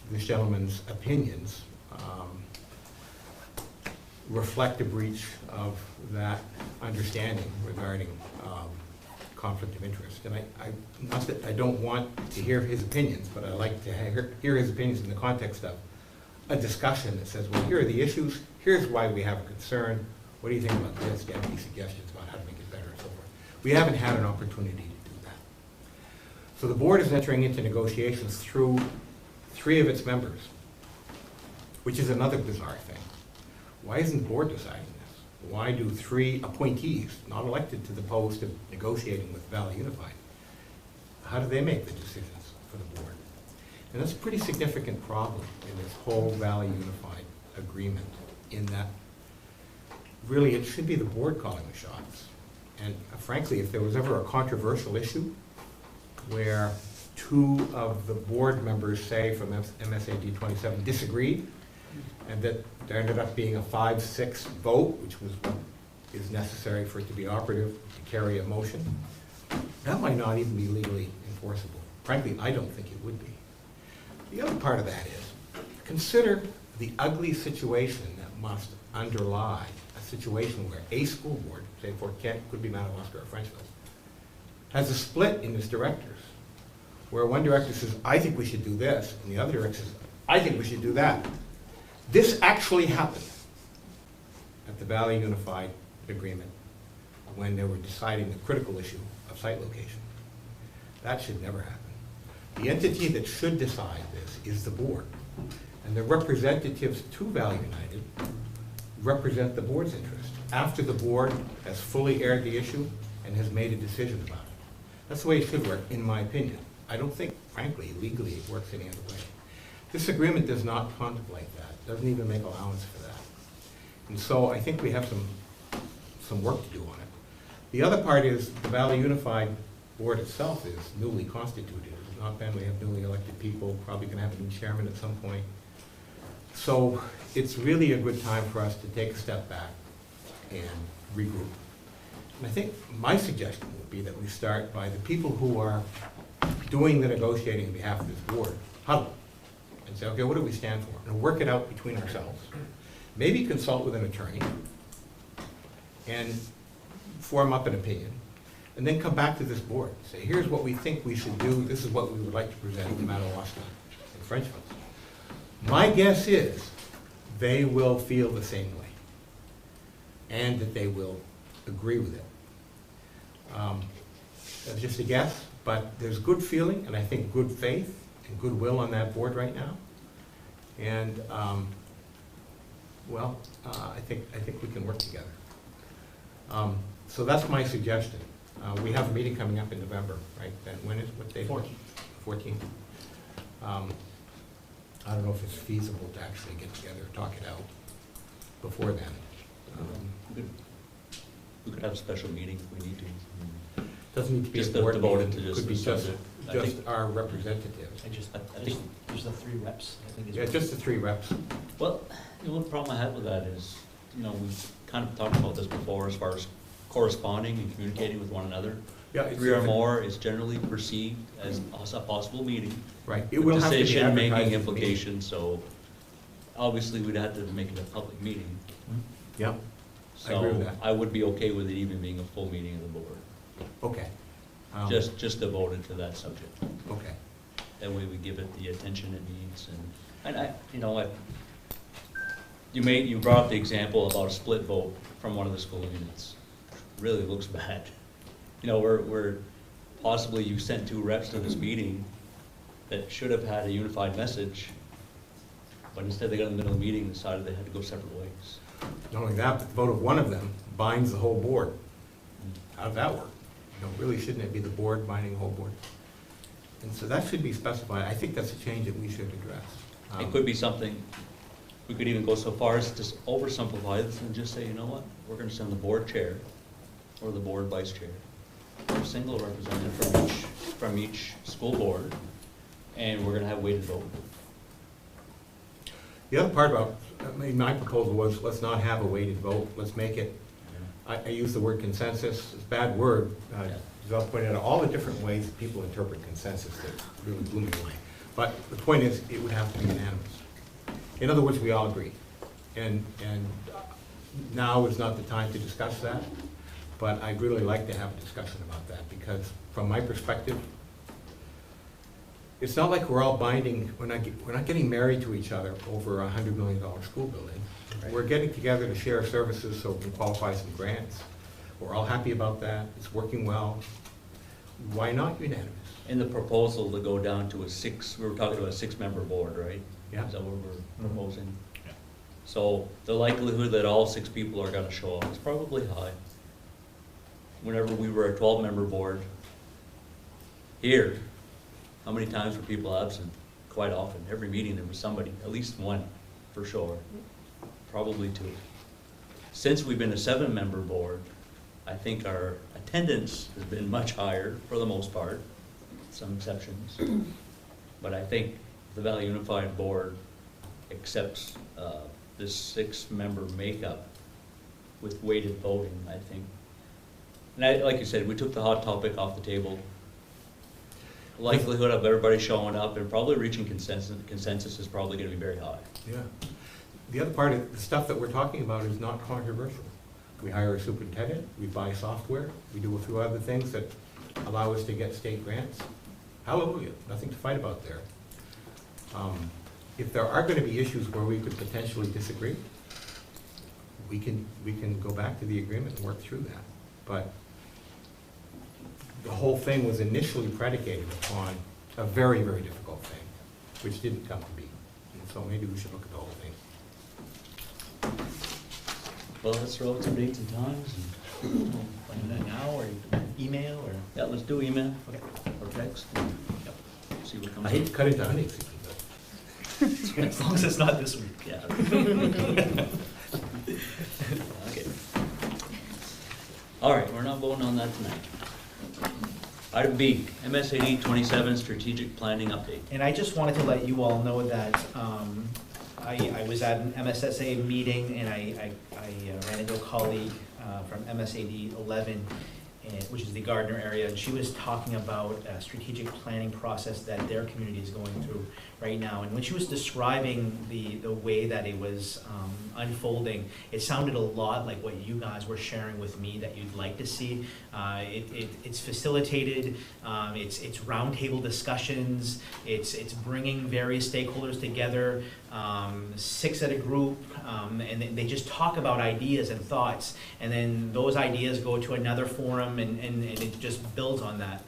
this gentleman's opinions reflect a breach of that understanding regarding conflict of interest. And not that I don't want to hear his opinions, but I like to hear his opinions in the context of a discussion that says, well, here are the issues, here's why we have a concern, what do you think about this? Do you have any suggestions about how to make it better and so forth? We haven't had an opportunity to do that. So the board is entering into negotiations through 3 of its members, which is another bizarre thing. Why isn't the board deciding this? Why do 3 appointees, not elected to the post of negotiating with Valley Unified, how do they make the decisions for the board? And that's a pretty significant problem in this whole Valley Unified agreement, in that really it should be the board calling the shots. And frankly, if there was ever a controversial issue where 2 of the board members, say from MSAD 27, disagreed, and that there ended up being a 5-6 vote, which was what is necessary for it to be operative to carry a motion, that might not even be legally enforceable. Frankly, I don't think it would be. The other part of that is, consider the ugly situation that must underlie a situation where a school board, say Fort Kent, could be Nadeau or Frenchville, has a split in its directors, where one director says, I think we should do this, and the other director says, I think we should do that. This actually happened at the Valley Unified Agreement when they were deciding the critical issue of site location. That should never happen. The entity that should decide this is the board. And the representatives to Valley United represent the board's interest after the board has fully aired the issue and has made a decision about it. That's the way it should work, in my opinion. I don't think, frankly, legally, it works any other way. This agreement does not contemplate that, doesn't even make allowance for that. And so I think we have some work to do on it. The other part is the Valley Unified Board itself is newly constituted. It's not bad, we have newly elected people, probably gonna have a new chairman at some point. So it's really a good time for us to take a step back and regroup. And I think my suggestion would be that we start by the people who are doing the negotiating on behalf of this board, huddle, and say, okay, what do we stand for? And work it out between ourselves. Maybe consult with an attorney and form up an opinion, and then come back to this board and say, here's what we think we should do, this is what we would like to present to Madawaska and Frenchville. My guess is they will feel the same way, and that they will agree with it. That's just a guess, but there's good feeling, and I think good faith and goodwill on that board right now. And, well, I think we can work together. So that's my suggestion. We have a meeting coming up in November, right? When is, what day? 14th. I don't know if it's feasible to actually get together, talk it out before then. We could have a special meeting if we need to. Doesn't need to be a Just board devoted meeting, to it just could be the just subject. I think- our representatives. I think- There's the 3 reps, I think is. Yeah, just the 3 reps. Well, the one problem I had with that is, we've kind of talked about this before as far as corresponding and communicating with one another. Yeah, it's 3 or more is generally perceived as a possible meeting. Right, it will have to be advertised Decision-making as a meeting. implications, so obviously we'd have to make it a public meeting. Yeah, I agree with So that. I would be okay with it even being a full meeting of the board, Okay. just devoted to that subject. Okay. That way we give it the attention it needs, and you brought up the example about a split vote from one of the school units. Really looks bad. We're possibly you sent 2 reps to this meeting that should have had a unified message, but instead they got in the middle of the meeting and decided they had to go separate ways. Not only that, but the vote of one of them binds the whole board. How does that work? Really, shouldn't it be the board binding the whole board? And so that should be specified. I think that's a change that we should address. It could be something, we could even go so far as to oversimplify this and just say, you know what, we're gonna send the board chair or the board vice chair, or a single representative from each school board, and we're gonna have weighted vote. The other part about, my proposal was, let's not have a weighted vote, let's make it, I use the word consensus, it's a bad word. Giselle pointed out all the different ways that people interpret consensus that really blew me away. But the point is, it would have to be unanimous. In other words, we all agree. And now is not the time to discuss that, but I'd really like to have a discussion about that, because from my perspective, it's not like we're all binding, we're not getting married to each other over a $100 million school building. Right. We're getting together to share services so we can qualify some grants. We're all happy about that, it's working well. Why not unanimous? In the proposal to go down to we were talking about a 6-member board, right? Yeah. Is that what we're proposing? Yeah. So the likelihood that all 6 people are gonna show up is probably high. Whenever we were a 12-member board, here, how many times were people absent? Quite often. Every meeting there was somebody, at least one, for sure. Probably 2. Since we've been a 7-member board, I think our attendance has been much higher for the most part, some exceptions. But I think the Valley Unified Board accepts this 6-member makeup with weighted voting, I think. And like you said, we took the hot topic off the table. Likelihood of everybody showing up and probably reaching consensus is probably gonna be very high. Yeah. The other part of the stuff that we're talking about is not controversial. We hire a superintendent, we buy software, we do a few other things that allow us to get state grants. Hallelujah, nothing to fight about there. If there are going to be issues where we could potentially disagree, we can go back to the agreement and work through that. But the whole thing was initially predicated upon a very, very difficult thing, which didn't come to be. And so maybe we should look at the whole thing. Well, let's throw out some dates and times and Plan that now, or email, or? yeah, let's do email Okay. or text. See what comes I up. hate to cut into honey season, but As long as it's not this week. Yeah. Okay. All right, we're not voting on that tonight. Item B, MSAD 27 strategic planning update. And I just wanted to let you all know that I was at an MSSA meeting, and I ran into a colleague from MSAD 11, which is the Gardner area, and she was talking about a strategic planning process that their community is going through right now. And when she was describing the way that it was unfolding, it sounded a lot like what you guys were sharing with me that you'd like to see. It's facilitated, it's roundtable discussions, it's bringing various stakeholders together, 6 at a group, and they just talk about ideas and thoughts, and then those ideas go to another forum, and it just builds on that.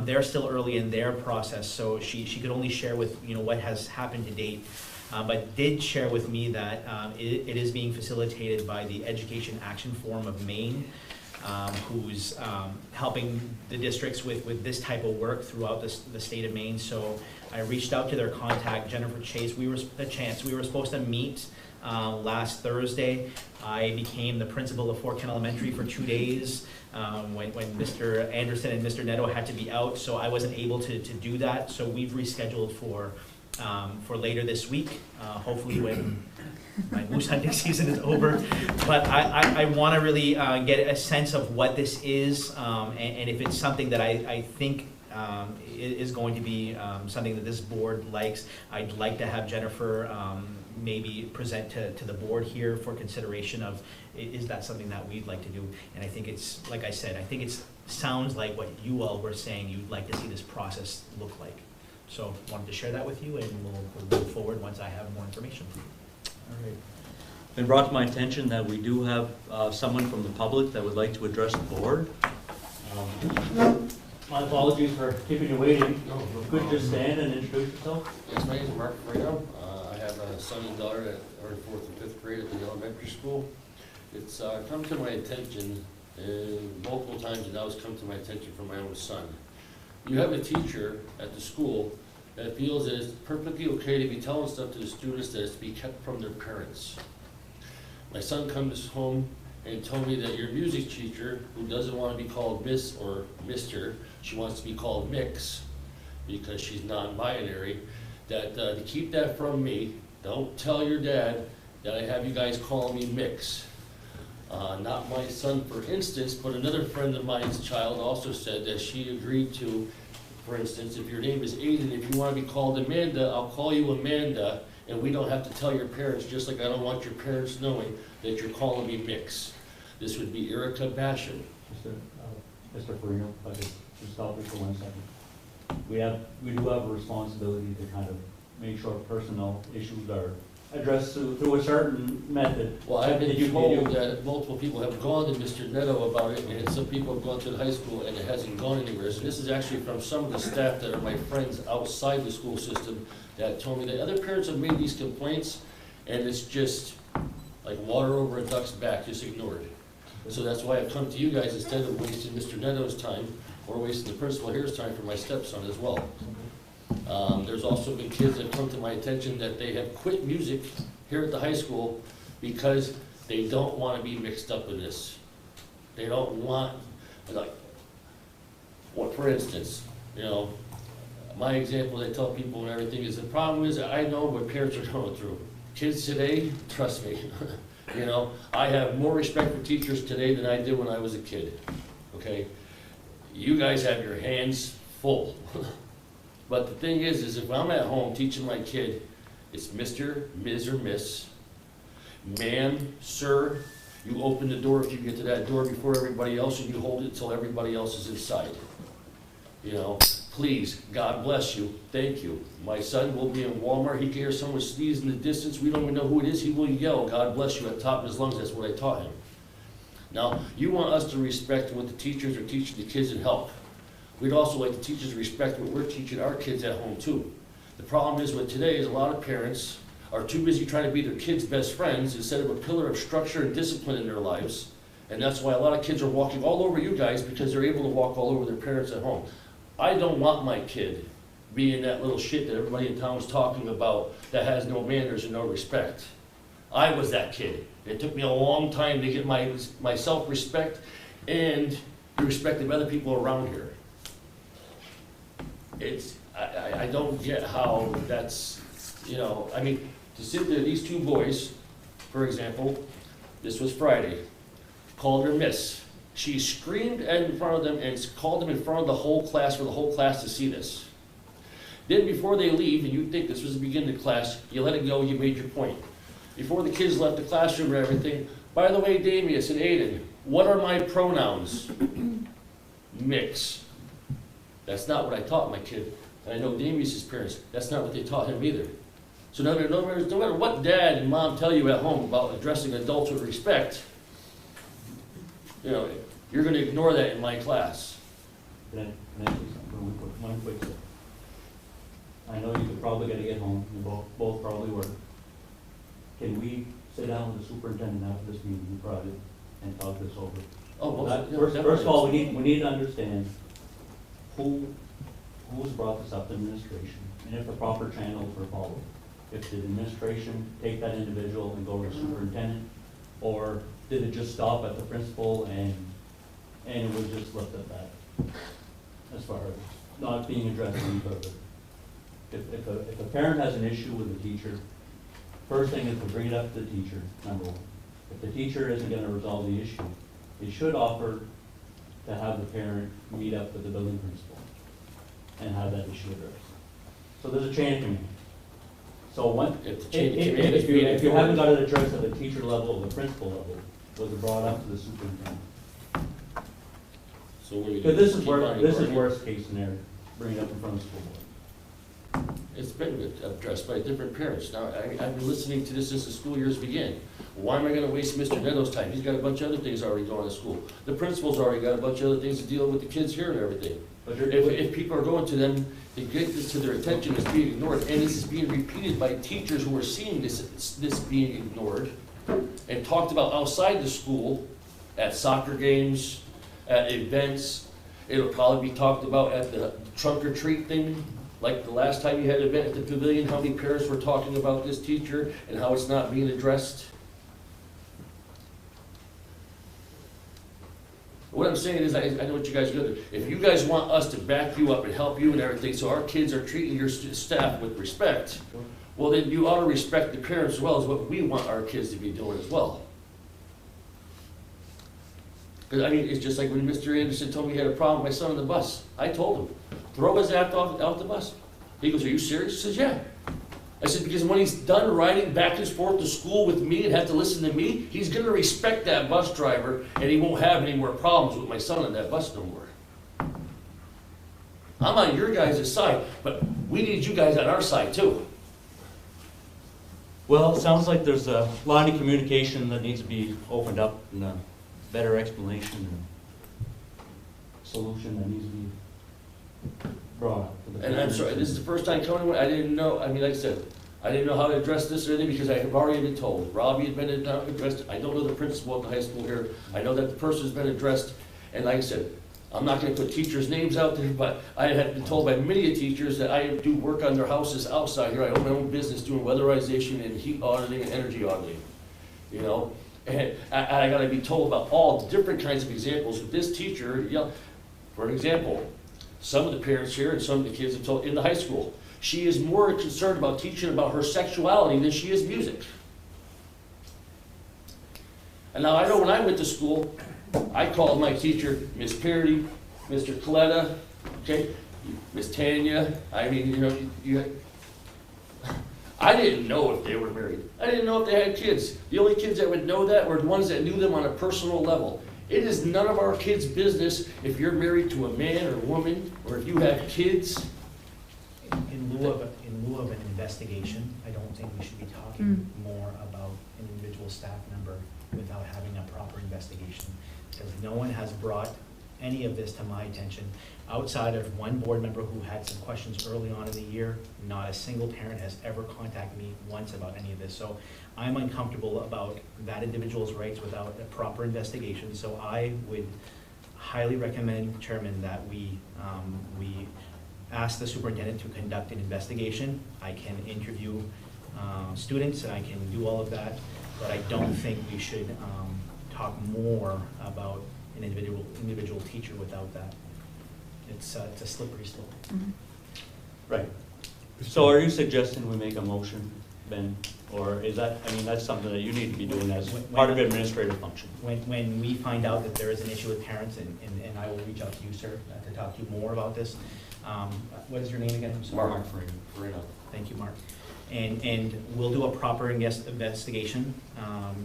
They're still early in their process, so she could only share with what has happened to date, but did share with me that it is being facilitated by the Education Action Forum of Maine, who's helping the districts with this type of work throughout the state of Maine. So I reached out to their contact, Jennifer Chase. We were supposed to meet last Thursday. I became the principal of Fort Kent Elementary for 2 days when Mr. Anderson and Mr. Nadeau had to be out, so I wasn't able to do that. So we've rescheduled for later this week, hopefully when my moose hunting season is over. But I want to really get a sense of what this is, and if it's something that I think is going to be something that this board likes. I'd like to have Jennifer maybe present to the board here for consideration of, is that something that we'd like to do? And I think it's, like I said, I think it sounds like what you all were saying you'd like to see this process look like. So wanted to share that with you, and we'll move forward once I have more information. All right. Been brought to my attention that we do have someone from the public that would like to address the board. My apologies for keeping you waiting. Could you just stand and introduce yourself? Yes, my name is Mark Fredo. I have a son and daughter that are in 4th and 5th grade at the elementary school. It's come to my attention multiple times, and now it's come to my attention from my own son. You have a teacher at the school that feels that it's perfectly okay to be telling stuff to the students that is to be kept from their parents. My son comes home and told me that your music teacher, who doesn't want to be called Miss or Mr., she wants to be called Mix because she's non-binary, that to keep that from me, don't tell your dad that I have you guys calling me Mix. Not my son, for instance, but another friend of mine's child also said that she agreed to, for instance, if your name is Aiden, if you want to be called Amanda, I'll call you Amanda, and we don't have to tell your parents, just like I don't want your parents knowing that you're calling me Mix. This would be Erica Bashan. Mr. Farino, if I could just stop you for 1 second. We do have a responsibility to kind of make sure personal issues are addressed through a certain method. Well, I've been told that multiple people have gone to Mr. Nadeau about it, and some people have gone to the high school and it hasn't gone anywhere. So this is actually from some of the staff that are my friends outside the school system that told me that other parents have made these complaints, and it's just like water over a duck's back, just ignored. So that's why I've come to you guys instead of wasting Mr. Nadeau's time or wasting the principal here's time for my stepson as well. There's also been kids that come to my attention that they have quit music here at the high school because they don't want to be mixed up in this. They don't want, like, what, for instance, my example I tell people and everything is, the problem is that I know what parents are going through. Kids today, trust me, I have more respect for teachers today than I did when I was a kid, okay? You guys have your hands full. But the thing is if I'm at home teaching my kid, it's Mr., Ms., or Miss, ma'am, sir, you open the door if you get to that door before everybody else, and you hold it until everybody else is inside. Please, God bless you, thank you. My son will be in Walmart, he can hear someone sneeze in the distance, we don't even know who it is, he will yell, God bless you, at the top of his lungs. That's what I taught him. Now, you want us to respect what the teachers are teaching the kids and help. We'd also like the teachers to respect what we're teaching our kids at home too. The problem is with today is a lot of parents are too busy trying to be their kids' best friends instead of a pillar of structure and discipline in their lives, And that's why a lot of kids are walking all over you guys, because they're able to walk all over their parents at home. I don't want my kid being that little shit that everybody in town is talking about that has no manners and no respect. I was that kid. It took me a long time to get my self-respect and the respect of other people around here. I don't get how that's, you know, I mean, to sit there, these two boys, for example, this was Friday, called her miss. She screamed in front of them and called them in front of the whole class for the whole class to see this. Then before they leave, and you think this was the beginning of class, you let it go, you made your point. Before the kids left the classroom and everything, by the way, Damius and Aiden, what are my pronouns? Mix. That's not what I taught my kid. And I know Damius's parents, that's not what they taught him either. So no matter what dad and mom tell you at home about addressing adults with respect, you know, you're gonna ignore that in my class. Can I say something one quick thing? I know you could probably gotta get home, you both probably work. Can we sit down with the superintendent after this meeting, Friday, and talk this over? Oh, well, First of all, we need to understand who's brought this up to administration, and if the proper channels were followed. If the administration take that individual and go to the superintendent, or did it just stop at the principal and it was just left at that, as far as not being addressed any further? If a parent has an issue with a teacher, first thing is to bring it up to the teacher, number one. If the teacher isn't gonna resolve the issue, it should offer to have the parent meet up with the building principal and have that issue addressed. So there's a chain of command. So if you haven't got it addressed at the teacher level or the principal level, was it brought up to the superintendent? So what are you Because gonna this is keep on worst case scenario, bring it up in front of the school board. It's been addressed by different parents. Now, I've been listening to this since the school years began. Why am I gonna waste Mr. Nadeau's time? He's got a bunch of other things already going to school. The principal's already got a bunch of other things to deal with the kids here and everything. But If people are going to them, to get this to their attention, it's being ignored, and this is being repeated by teachers who are seeing this being ignored, and talked about outside the school, at soccer games, at events. It'll probably be talked about at the trunk or treat thing, like the last time you had an event at the pavilion, how many parents were talking about this teacher and how it's not being addressed. What I'm saying is, I know what you guys are gonna do. If you guys want us to back you up and help you and everything, so our kids are treating your staff with respect, well, then you ought to respect the parents as well as what we want our kids to be doing as well. Because, I mean, it's just like when Mr. Anderson told me he had a problem with my son on the bus. I told him, throw his ass out the bus. He goes, are you serious? He says, yeah. I said, because when he's done riding back and forth to school with me and have to listen to me, he's gonna respect that bus driver and he won't have any more problems with my son on that bus no more. I'm on your guys' side, but we need you guys on our side too. Well, it sounds like there's a line of communication that needs to be opened up and a better explanation. Solution that needs to be brought up. To the And I'm sorry, this is the first time coming, I didn't know, I mean, like I said, I didn't know how to address this or anything because I have already been told. Robby had been addressed, I don't know the principal at the high school here, I know that the person's been addressed, and like I said, I'm not gonna put teachers' names out there, but I have been told by many teachers that I do work on their houses outside here, I own my own business doing weatherization and heat auditing and energy auditing, you know? And I gotta be told about all the different kinds of examples with this teacher, you know, for an example, some of the parents here and some of the kids have told in the high school, she is more concerned about teaching about her sexuality than she is music. And now I know when I went to school, I called my teacher Miss Parity, Mr. Kaleta, okay, Miss Tanya. I mean, you know, I didn't know if they were married. I didn't know if they had kids. The only kids that would know that were the ones that knew them on a personal level. It is none of our kids' business if you're married to a man or woman, or if you have kids. In lieu of an investigation, I don't think we should be talking more about an individual staff member without having a proper investigation. Because no one has brought any of this to my attention. Outside of one board member who had some questions early on in the year, not a single parent has ever contacted me once about any of this. So I'm uncomfortable about that individual's rights without a proper investigation. So I would highly recommend, Chairman, that we ask the superintendent to conduct an investigation. I can interview students and I can do all of that, but I don't think we should talk more about an individual teacher without that. It's a slippery slope. Mhm. Right. So are you suggesting we make a motion, Ben? Or is that, I mean, that's something that you need to be doing as part of your administrative function? When we find out that there is an issue with parents, and I will reach out to you, sir, to talk to you more about this. What is your name again? I'm sorry. Mark Farina. Thank you, Mark. And we'll do a proper investigation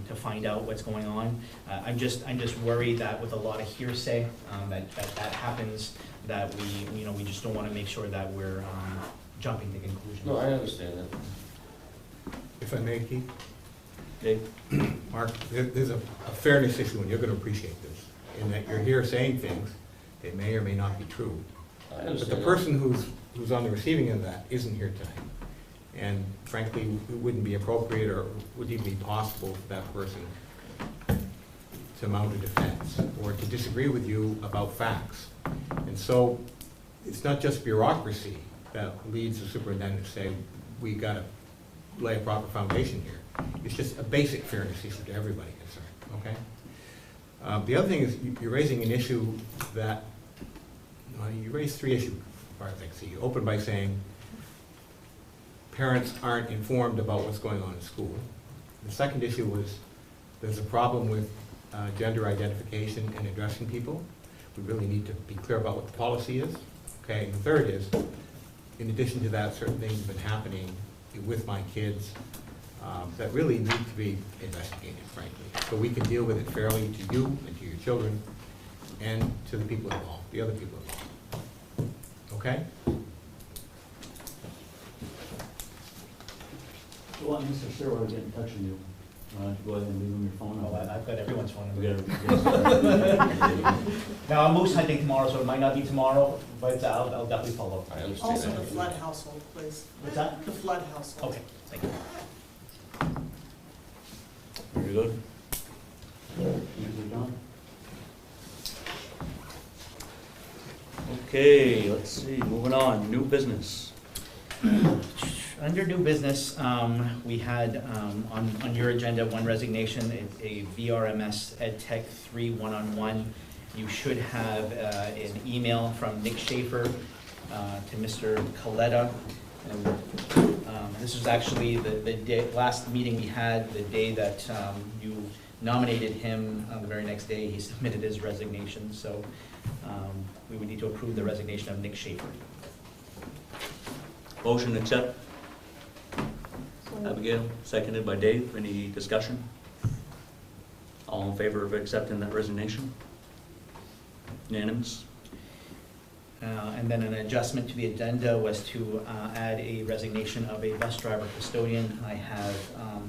to find out what's going on. I'm just worried that with a lot of hearsay, that happens, that we just don't want to make sure that we're jumping to conclusions. No, I understand that. If I may, Keith? Dave? Mark, there's a fairness issue, and you're going to appreciate this, in that you're here saying things that may or may not be true. I But understand the that. person who's on the receiving end of that isn't here tonight. And frankly, it wouldn't be appropriate or would even be possible for that person to mount a defense or to disagree with you about facts. And so it's not just bureaucracy that leads the superintendent to say, we got to lay a proper foundation here. It's just a basic fairness issue to everybody concerned, okay? The other thing is you're raising an issue that, you raised three issues, as far as I can see. You opened by saying parents aren't informed about what's going on in school. The second issue was there's a problem with gender identification and addressing people. We really need to be clear about what the policy is. Okay, and the third is, in addition to that, certain things have been happening with my kids that really need to be investigated, frankly, so we can deal with it fairly to you and to your children and to the people involved, the other people involved. Okay? Well, Mr. Sir, will get in touch with you. Go ahead and leave him your phone Oh, number. I've got everyone's phone We number. gotta- Now, I'm moose hunting tomorrow, so it might not be tomorrow, but I'll definitely follow up. I understand Also, that. the flood household, please. What's that? The flood household. Okay, thank you. Very good. Thank you, John. Okay, let's see, moving on, new business. Under new business, we had on your agenda one resignation, a VRMS EdTech 3 one-on-one. You should have an email from Nick Schaefer to Mr. Kaleta. And this was actually the day, last meeting we had, the day that you nominated him. The very next day, he submitted his resignation. So we would need to approve the resignation of Nick Schaefer. Motion to accept. Abigail, seconded by Dave. Any discussion? All in favor of accepting that resignation? Unanimous? And then an adjustment to the agenda was to add a resignation of a bus driver custodian. I have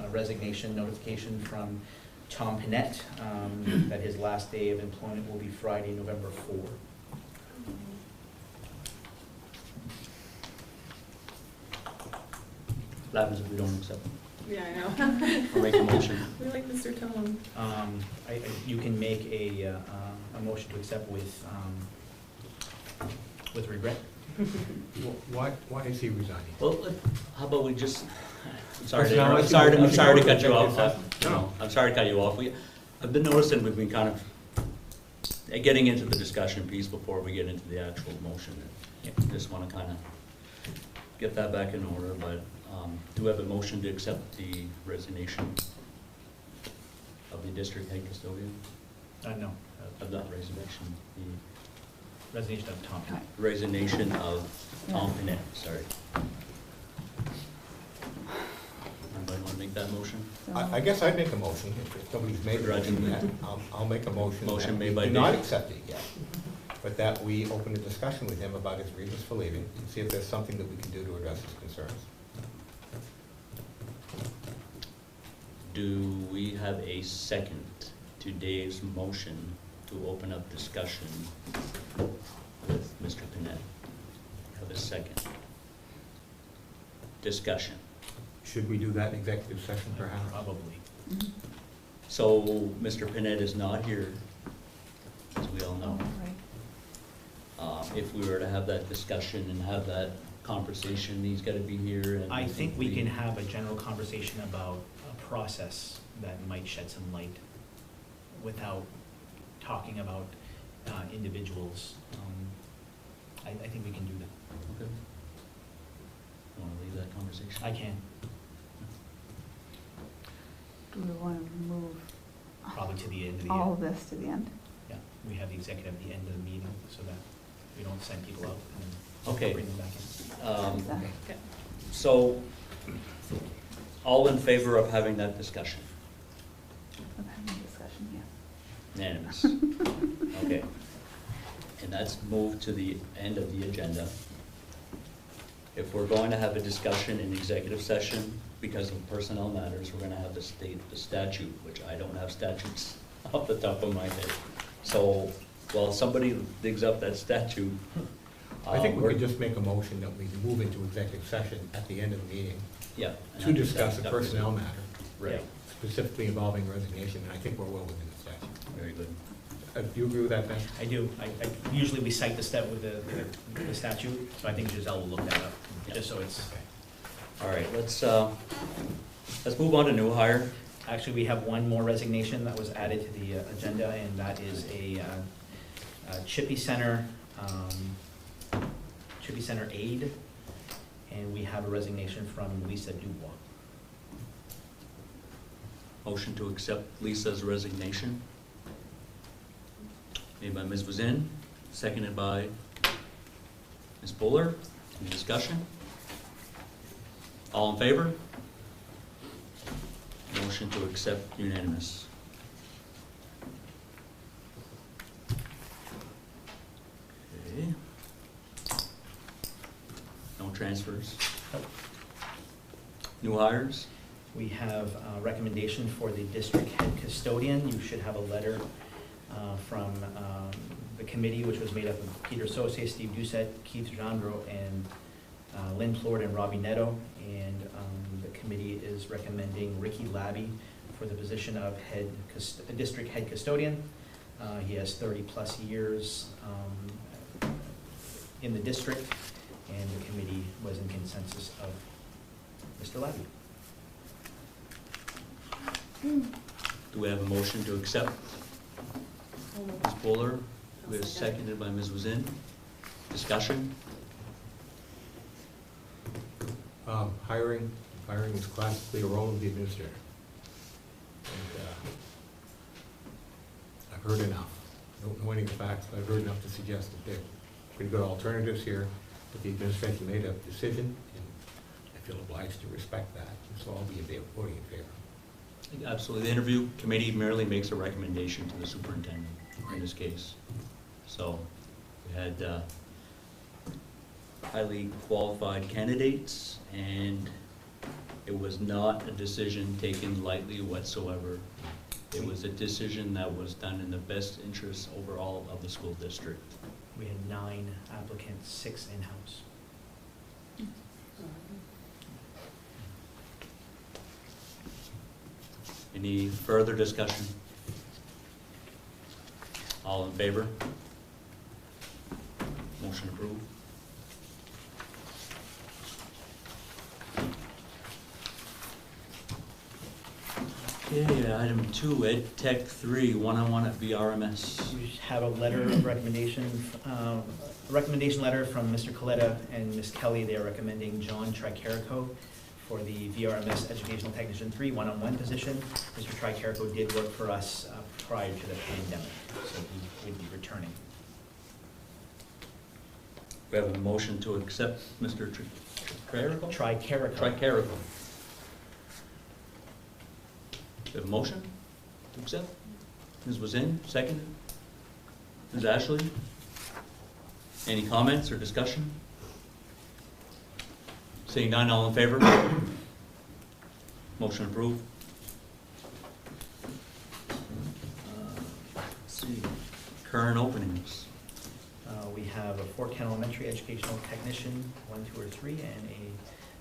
a resignation notification from Tom Pinette that his last day of employment will be Friday, November 4. What happens if we don't accept? Yeah, I know. Or make a motion? We like Mr. Tom. You can make a motion to accept with regret. Why is he resigning? Well, how about we just, I'm sorry, Personality? I'm sorry to cut you off. No. I'm sorry to cut you off. I've been noticing we've been kind of getting into the discussion piece before we get into the actual motion. Just want to kind of get that back in order, but do we have a motion to accept the resignation of the district head custodian? No, Of that resignation, resignation of Tom Pinette. the resignation of Tom Pinette, sorry. Anybody want to make that motion? I guess I'd make a motion, if nobody's made a motion yet, I'll make a motion. Motion that made we by do not Dave. accept it yet, but that we open a discussion with him about his reasons for leaving, and see if there's something that we can do to address his concerns. Do we have a second to Dave's motion to open up discussion with Mr. Panett. Have a second. Discussion. Should we do that in executive session perhaps? Probably. So, Mr. Panett is not here, as we all know. If we were to have that discussion and have that conversation, he's gotta be here and. I think we can have a general conversation about a process that might shed some light without talking about individuals. I think we can do that. Okay. Want to leave that conversation? I can, Do we want to move probably to the end of the all year. of this to the end? Yeah, we have the executive at the end of the meeting so that we don't send people out and Okay. then bring them back in. Is that- Okay. So, all in favor of having that discussion? of having a discussion, yes. Unanimous. Okay. And that's moved to the end of the agenda. If we're going to have a discussion in executive session because of personnel matters, we're gonna have to state the statute, which I don't have statutes off the top of my head. So, while somebody digs up that statute. I think we we're- could just make a motion that we move into executive session at the end of the meeting Yeah. and to discuss a that- personnel matter, Right, specifically involving resignation, and I think we're well within the statute. very good. Do you agree with that, Ben? I do. Usually we cite the step with the statute, so I think Giselle will look that up, just so it's, All right, let's move on to new hire. actually, we have one more resignation that was added to the agenda, and that is a Chippy Center aide, and we have a resignation from Lisa Dubois. Motion to accept Lisa's resignation. Made by Ms. Wazin, seconded by Ms. Buller. Any discussion? All in favor? Motion to accept unanimous. Okay. No transfers. New hires? We have a recommendation for the district head custodian. You should have a letter from the committee, which was made up of Peter Saucier, Steve Doucette, Keith Gendro, and Lynn Plord and Robby Nadeau. And the committee is recommending Ricky Labby for the position of district head custodian. He has 30-plus years in the district, and the committee was in consensus of Mr. Labby. Do we have a motion to accept? Ms. Buller, we have seconded by Ms. Wazin. Discussion? Hiring is classically a role of the administrator. And I've heard enough. I don't know any of the facts, but I've heard enough to suggest that there are pretty good alternatives here. But the administration made a decision, and I feel obliged to respect that. And so I'll be voting in favor. Absolutely. The interview committee merely makes a recommendation to the superintendent in this case. So we had highly qualified candidates, and it was not a decision taken lightly whatsoever. It was a decision that was done in the best interest overall of the school district. We had 9 applicants, 6 in-house. Any further discussion? All in favor? Motion approved. Okay, item 2, Ed Tech 3, one-on-one at VRMS. We have a letter of recommendation, recommendation letter from Mr. Kaleta and Ms. Kelly. They are recommending John Tricarico for the VRMS Educational Technician 3 one-on-one position. Mr. Tricarico did work for us prior to the pandemic, so he would be returning. We have a motion to accept Mr. Tricarico? Tricarico. Tricarico. We have a motion to accept? Ms. Wazin, seconded. Ms. Ashley? Any comments or discussion? Seeing none, all in favor? Motion approved. Let's see. Current openings. We have a Fort Kent Elementary Educational Technician, 1, 2, or 3, and a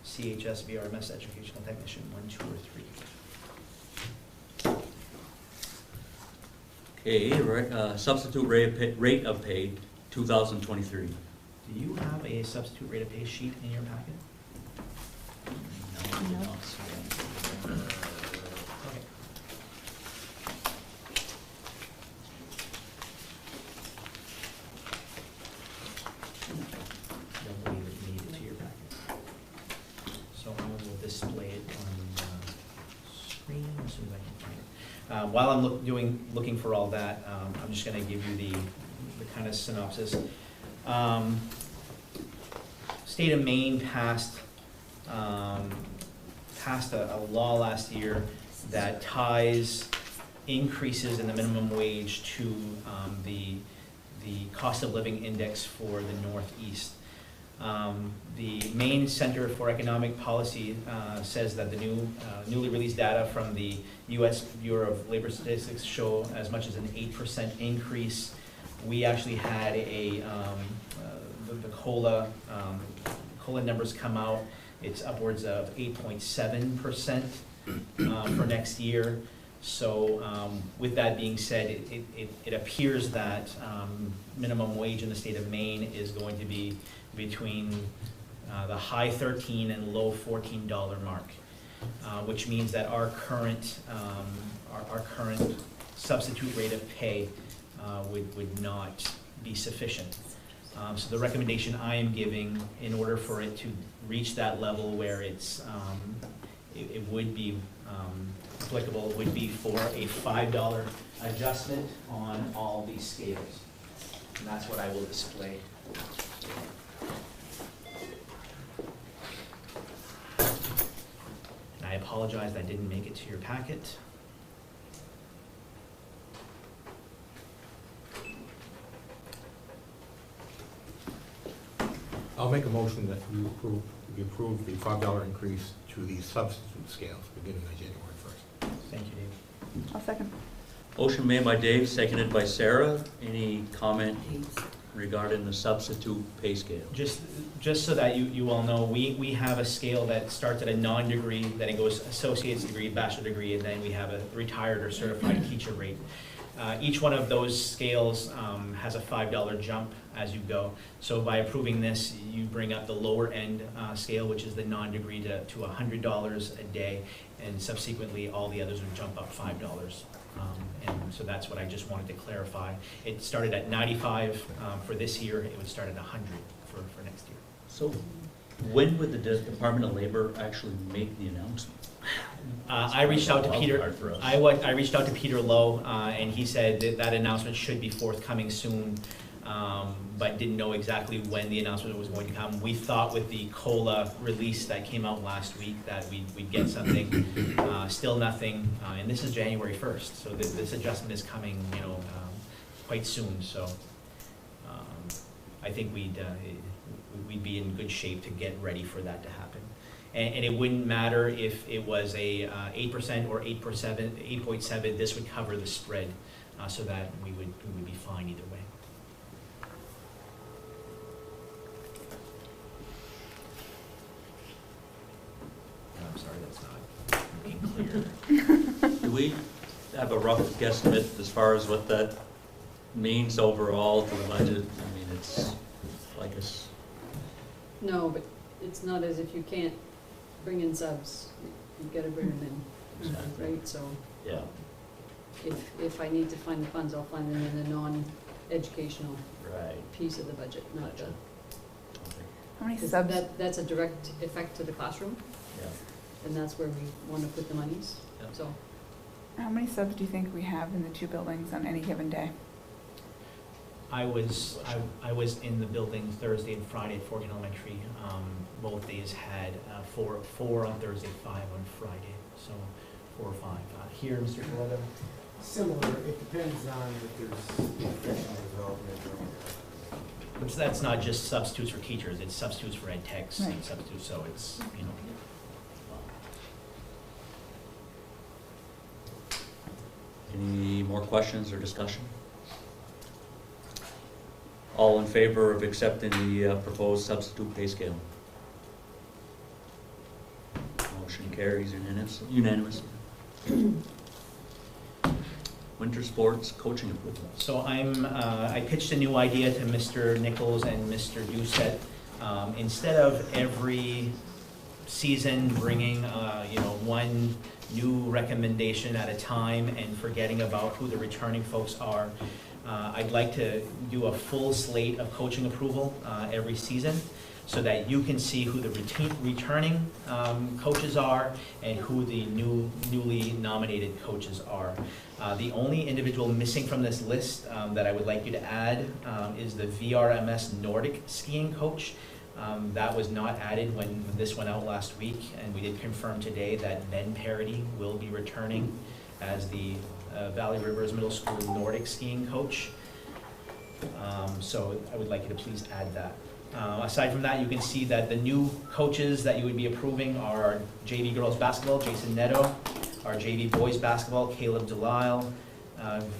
CHS VRMS Educational Technician, 1, 2, or 3. Okay, substitute rate of pay, 2023. Do you have a substitute rate of pay sheet in your packet? No, I did No. not see that. Okay. Don't believe it made it to your packet. So I will display it on the screen as soon as I can find it. While I'm looking for all that, I'm just gonna give you the kind of synopsis. State of Maine passed a law last year that ties increases in the minimum wage to the cost of living index for the Northeast. The Maine Center for Economic Policy says that the newly released data from the U.S. Bureau of Labor Statistics show as much as an 8% increase. We actually had the COLA numbers come out. It's upwards of 8.7% for next year. So with that being said, it appears that minimum wage in the state of Maine is going to be between the high $13 and low $14 mark, which means that our current substitute rate of pay would not be sufficient. So the recommendation I am giving, in order for it to reach that level where it would be applicable, would be for a $5 adjustment on all these scales. And that's what I will display. And I apologize that I didn't make it to your packet. I'll make a motion that we approve the $5 increase to the substitute scales beginning on January 1st. Thank you, Dave. I'll second. Motion made by Dave, seconded by Sarah. Any comment regarding the substitute pay scale? Just so that you all know, we have a scale that starts at a non-degree, then it goes associate's degree, bachelor degree, and then we have a retired or certified teacher rate. Each one of those scales has a $5 jump as you go. So by approving this, you bring up the lower end scale, which is the non-degree, to $100 a day, and subsequently all the others would jump up $5. And so that's what I just wanted to clarify. It started at 95 for this year. It would start at 100 for next year. So when would the Department of Labor actually make the announcement? I reached out to Peter. Hard for us. I reached out to Peter Lowe, and he said that announcement should be forthcoming soon, but didn't know exactly when the announcement was going to come. We thought with the COLA release that came out last week that we'd get something. Still nothing, and this is January 1st, so this adjustment is coming, quite soon. So I think we'd be in good shape to get ready for that to happen. And it wouldn't matter if it was a 8% or 8.7. This would cover the spread, so that we would be fine either way. And I'm sorry that's not being clear. Do we have a rough guesstimate as far as what that means overall to the budget? I mean, it's like a... No, but it's not as if you can't bring in subs, you've got to bring them in, Exactly. right? So Yeah, if I need to find the funds, I'll find them in the non-educational right. piece of the budget, not the, How many 'cause subs? that's a direct effect to the classroom, Yeah. and that's where we want to put the monies, Yeah. so. How many subs do you think we have in the two buildings on any given day? I was in the building Thursday and Friday at Fort Kent Elementary. Both days had four on Thursday, 5 on Friday, so 4 or 5. Here, Mr. Kaleta? Similar, it depends on if there's professional development or. So that's not just substitutes for teachers, it's substitutes for ed techs and Right. substitutes, so it's, Any more questions or discussion? All in favor of accepting the proposed substitute pay scale? Motion carries unanimously. Winter sports coaching approval. So I pitched a new idea to Mr. Nichols and Mr. Doucette. Instead of every season bringing, one new recommendation at a time and forgetting about who the returning folks are, I'd like to do a full slate of coaching approval every season so that you can see who the returning coaches are and who the newly nominated coaches are. The only individual missing from this list that I would like you to add is the VRMS Nordic skiing coach. That was not added when this went out last week, and we did confirm today that Ben Parody will be returning as the Valley Rivers Middle School Nordic skiing coach. So I would like you to please add that. Aside from that, you can see that the new coaches that you would be approving are our JV girls basketball, Jason Nadeau, our JV boys basketball, Caleb Delisle,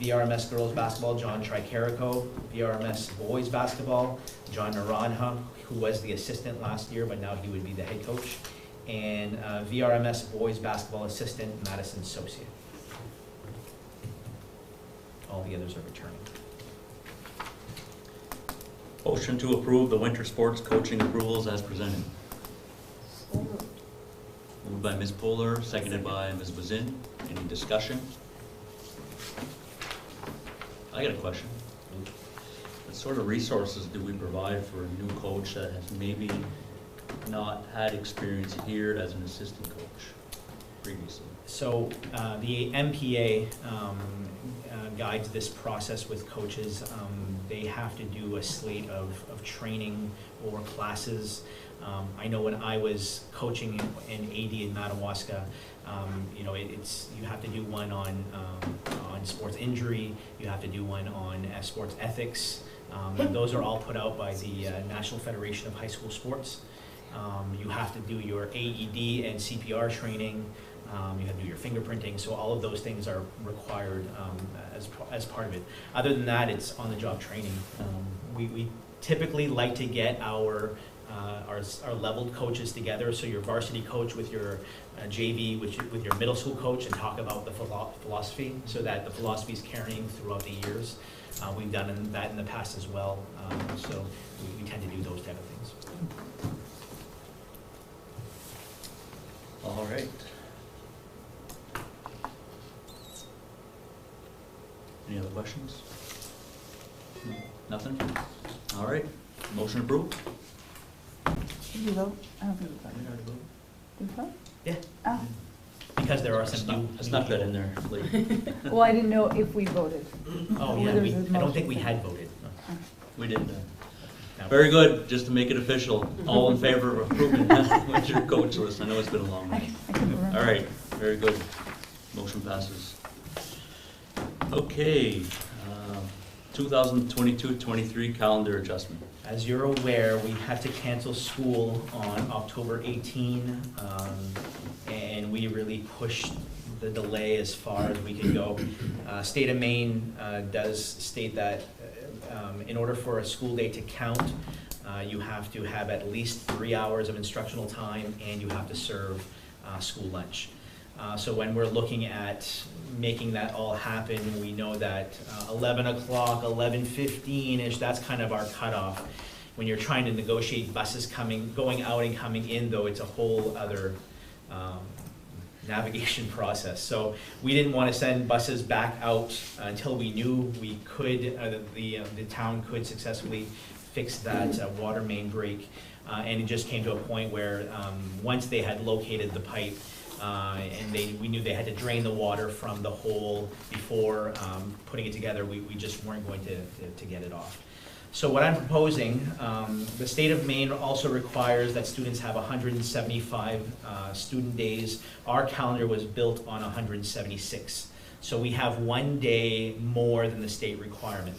VRMS girls basketball, John Tricarico, VRMS boys basketball, John Naranha, who was the assistant last year, but now he would be the head coach, and VRMS boys basketball assistant, Madison Saucier. All the others are returning. Motion to approve the winter sports coaching approvals as presented. Moved by Ms. Poehler, seconded by Ms. Bazin. Any discussion? I got a question. What sort of resources do we provide for a new coach that has maybe not had experience here as an assistant coach previously? So the MPA guides this process with coaches. They have to do a slate of training or classes. I know when I was coaching in AD in Madawaska, you have to do one on sports injury. You have to do one on sports ethics. Those are all put out by the National Federation of High School Sports. You have to do your AED and CPR training. You have to do your fingerprinting. So all of those things are required as part of it. Other than that, it's on-the-job training. We typically like to get our leveled coaches together, so your varsity coach with your JV, with your middle school coach, and talk about the philosophy, so that the philosophy is carrying throughout the years. We've done that in the past as well, so we tend to do those type of things. All right. Any other questions? No. Nothing? All right. Motion approved. Did you vote? I don't think we voted. Did you vote? Yeah. Oh. Because there are some new. It's not that in there, Lee. Well, I didn't know if we voted. Oh, yeah, Whether it was a I don't think we motion. had voted. No. We didn't. No. Very good. Just to make it official. All in favor of approving that with your coach list. I know it's been a long I night. couldn't remember. All right. Very good. Motion passes. Okay. 2022-23 calendar adjustment. As you're aware, we had to cancel school on October 18, and we really pushed the delay as far as we could go. State of Maine does state that in order for a school day to count, you have to have at least 3 hours of instructional time, and you have to serve school lunch. So when we're looking at making that all happen, we know that 11 o'clock, 11:15-ish, that's kind of our cutoff. When you're trying to negotiate buses going out and coming in, though, it's a whole other navigation process. So we didn't want to send buses back out until we knew we could, the town could successfully fix that water main break. And it just came to a point where once they had located the pipe, and we knew they had to drain the water from the hole before putting it together, we just weren't going to get it off. So what I'm proposing, the state of Maine also requires that students have 175 student days. Our calendar was built on 176. So we have 1 day more than the state requirement.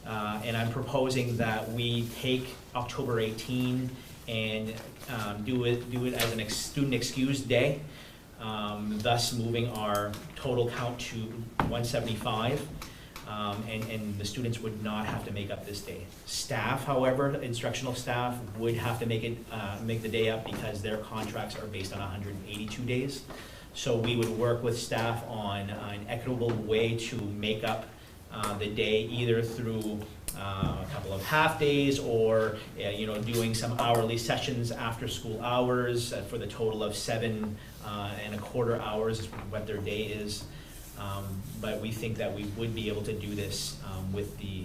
And I'm proposing that we take October 18 and do it as a student excused day, thus moving our total count to 175. and the students would not have to make up this day. Staff, however, instructional staff would have to make the day up because their contracts are based on 182 days. So we would work with staff on an equitable way to make up the day, either through a couple of half-days or, doing some hourly sessions after school hours for the total of 7.25 hours is what their day is. But we think that we would be able to do this with the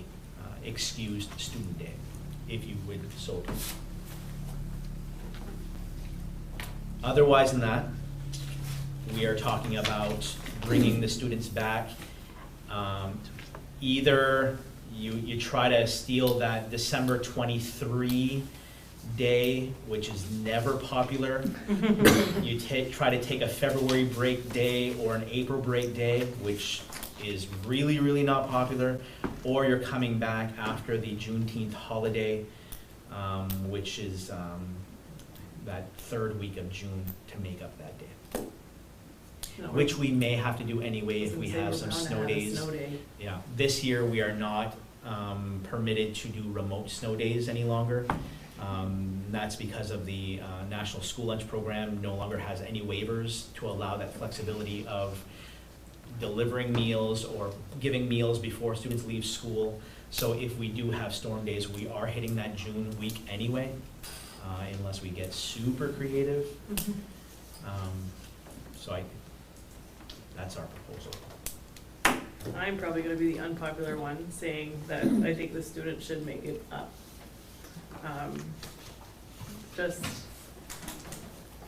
excused student day, if you would so. Otherwise than that, we are talking about bringing the students back. Either you try to steal that December 23 day, which is never popular. You try to take a February break day or an April break day, which is really, really not popular. Or you're coming back after the Juneteenth holiday, which is that third week of June to make up that day. No, Which we may have to do anyway if we Doesn't say have we're some gonna snow have a days. snow day. Yeah, this year we are not permitted to do remote snow days any longer. That's because of the National School Lunch Program no longer has any waivers to allow that flexibility of delivering meals or giving meals before students leave school. So if we do have storm days, we are hitting that June week anyway, unless we get super creative. So that's our proposal. I'm probably gonna be the unpopular one, saying that I think the students should make it up. Just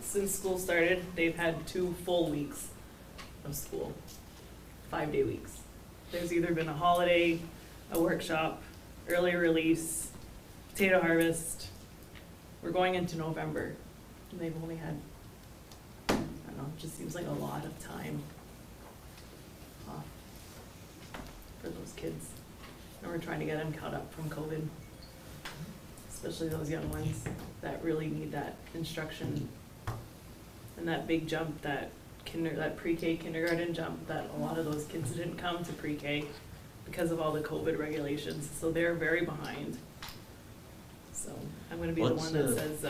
since school started, they've had 2 full weeks of school, 5-day weeks. There's either been a holiday, a workshop, early release, potato harvest. We're going into November, and they've only had, I don't know, it just seems like a lot of time off for those kids. And we're trying to get them caught up from COVID, especially those young ones that really need that instruction and that big jump, that pre-K kindergarten jump, that a lot of those kids didn't come to pre-K because of all the COVID regulations, so they're very behind. So I'm gonna be the one that says,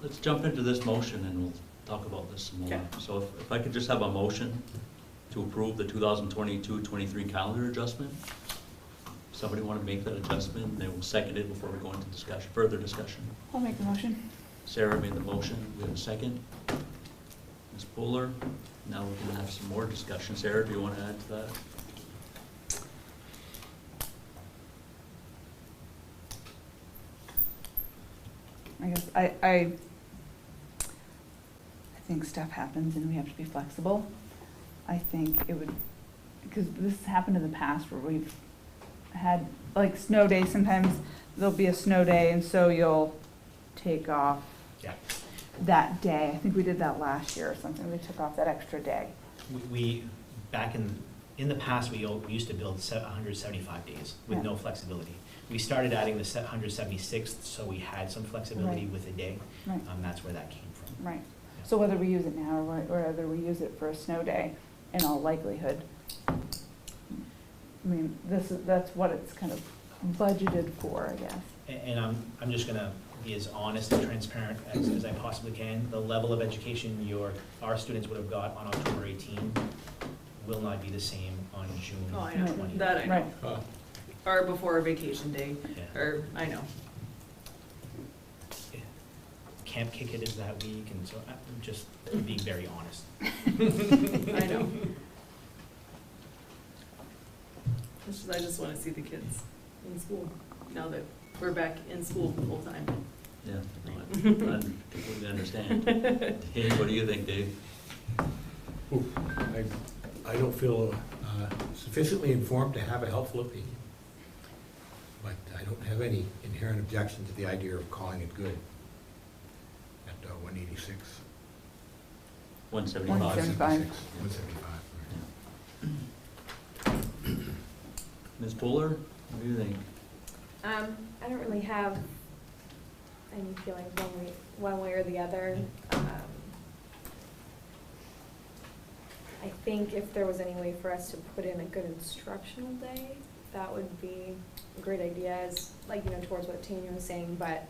Let's jump into this motion and we'll talk about this some more. Okay. So if I could just have a motion to approve the 2022-23 calendar adjustment. Somebody want to make that adjustment, they will second it before we go into discussion, further discussion. I'll make the motion. Sarah made the motion, we have a second. Ms. Fuller, now we're gonna have some more discussion. Sarah, do you want to add to that? I guess I think stuff happens and we have to be flexible. I think it would, because this has happened in the past where we've had like snow days, sometimes there'll be a snow day and so you'll take off Yeah. that day. I think we did that last year or something, we took off that extra day. We back in the past, we used to build 175 days with Yeah. no flexibility. We started adding the 176th, so we had some flexibility Right. with a day. Right. That's where that came from. Right. So whether we use it now or whether we use it for a snow day, in all likelihood, I mean, that's what it's kind of budgeted for, I guess. And I'm just gonna be as honest and transparent as I possibly can. The level of education our students would have got on October 18 will not be the same on June oh, I know, 20. that I know. Right. Or before a vacation day, Yeah. or, I know. Camp Kick It is that week, and so I'm just being very honest. I know. I just wanna see the kids in school, now that we're back in school full time. Yeah, no, I completely understand. Dave, what do you think, Dave? I don't feel sufficiently informed to have a helpful opinion. But I don't have any inherent objection to the idea of calling it good at 186. 175. 175. 175. Ms. Fuller, what do you think? I don't really have any feeling one way or the other. I think if there was any way for us to put in a good instructional day, that would be a great idea, as, like, towards what Tanya was saying, but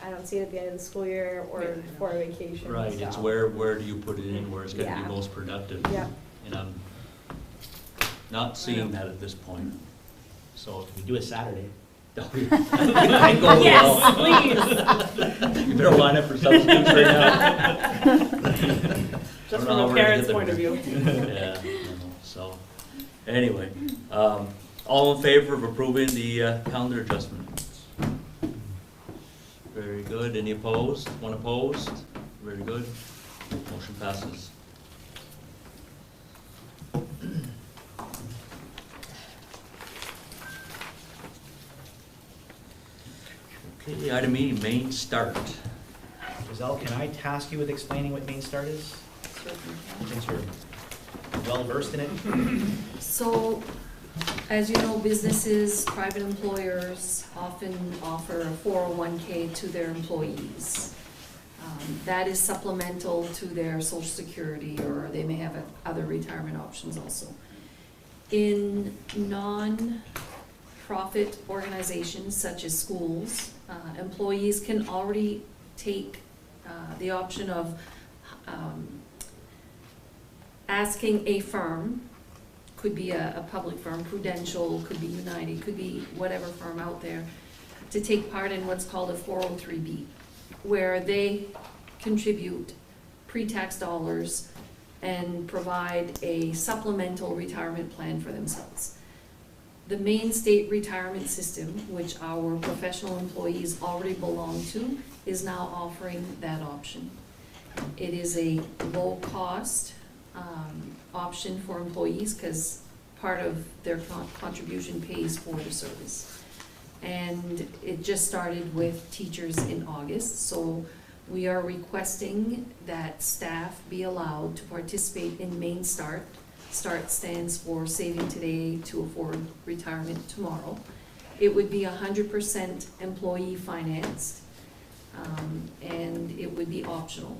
I don't see it at the end of the school year or Yeah, I know. before vacation. Right, it's so. where do you put it in, where it's gonna Yeah. be most productive? Yeah. And I'm not seeing that at this point, so. We do a Saturday. Might go Yes, well. please. You better line up for substitutes right now. Just Don't know from how a we're gonna parent's get point of them. view. Yeah, so, anyway, all in favor of approving the calendar adjustments? Very good. Any opposed? One opposed? Very good. Motion passes. Okay, item E, main start. Giselle, can I task you with explaining what Main Start is? Since you're well versed in it. So, as you know, businesses, private employers often offer a 401K to their employees. That is supplemental to their social security, or they may have other retirement options also. In non-profit organizations such as schools, employees can already take the option of asking a firm, could be a public firm, Prudential, could be United, could be whatever firm out there, to take part in what's called a 403B, where they contribute pre-tax dollars and provide a supplemental retirement plan for themselves. The Maine State Retirement System, which our professional employees already belong to, is now offering that option. It is a low-cost option for employees because part of their contribution pays for the service. And it just started with teachers in August, so we are requesting that staff be allowed to participate in Main Start. START stands for Saving Today to Afford Retirement Tomorrow. It would be 100% employee financed, and it would be optional.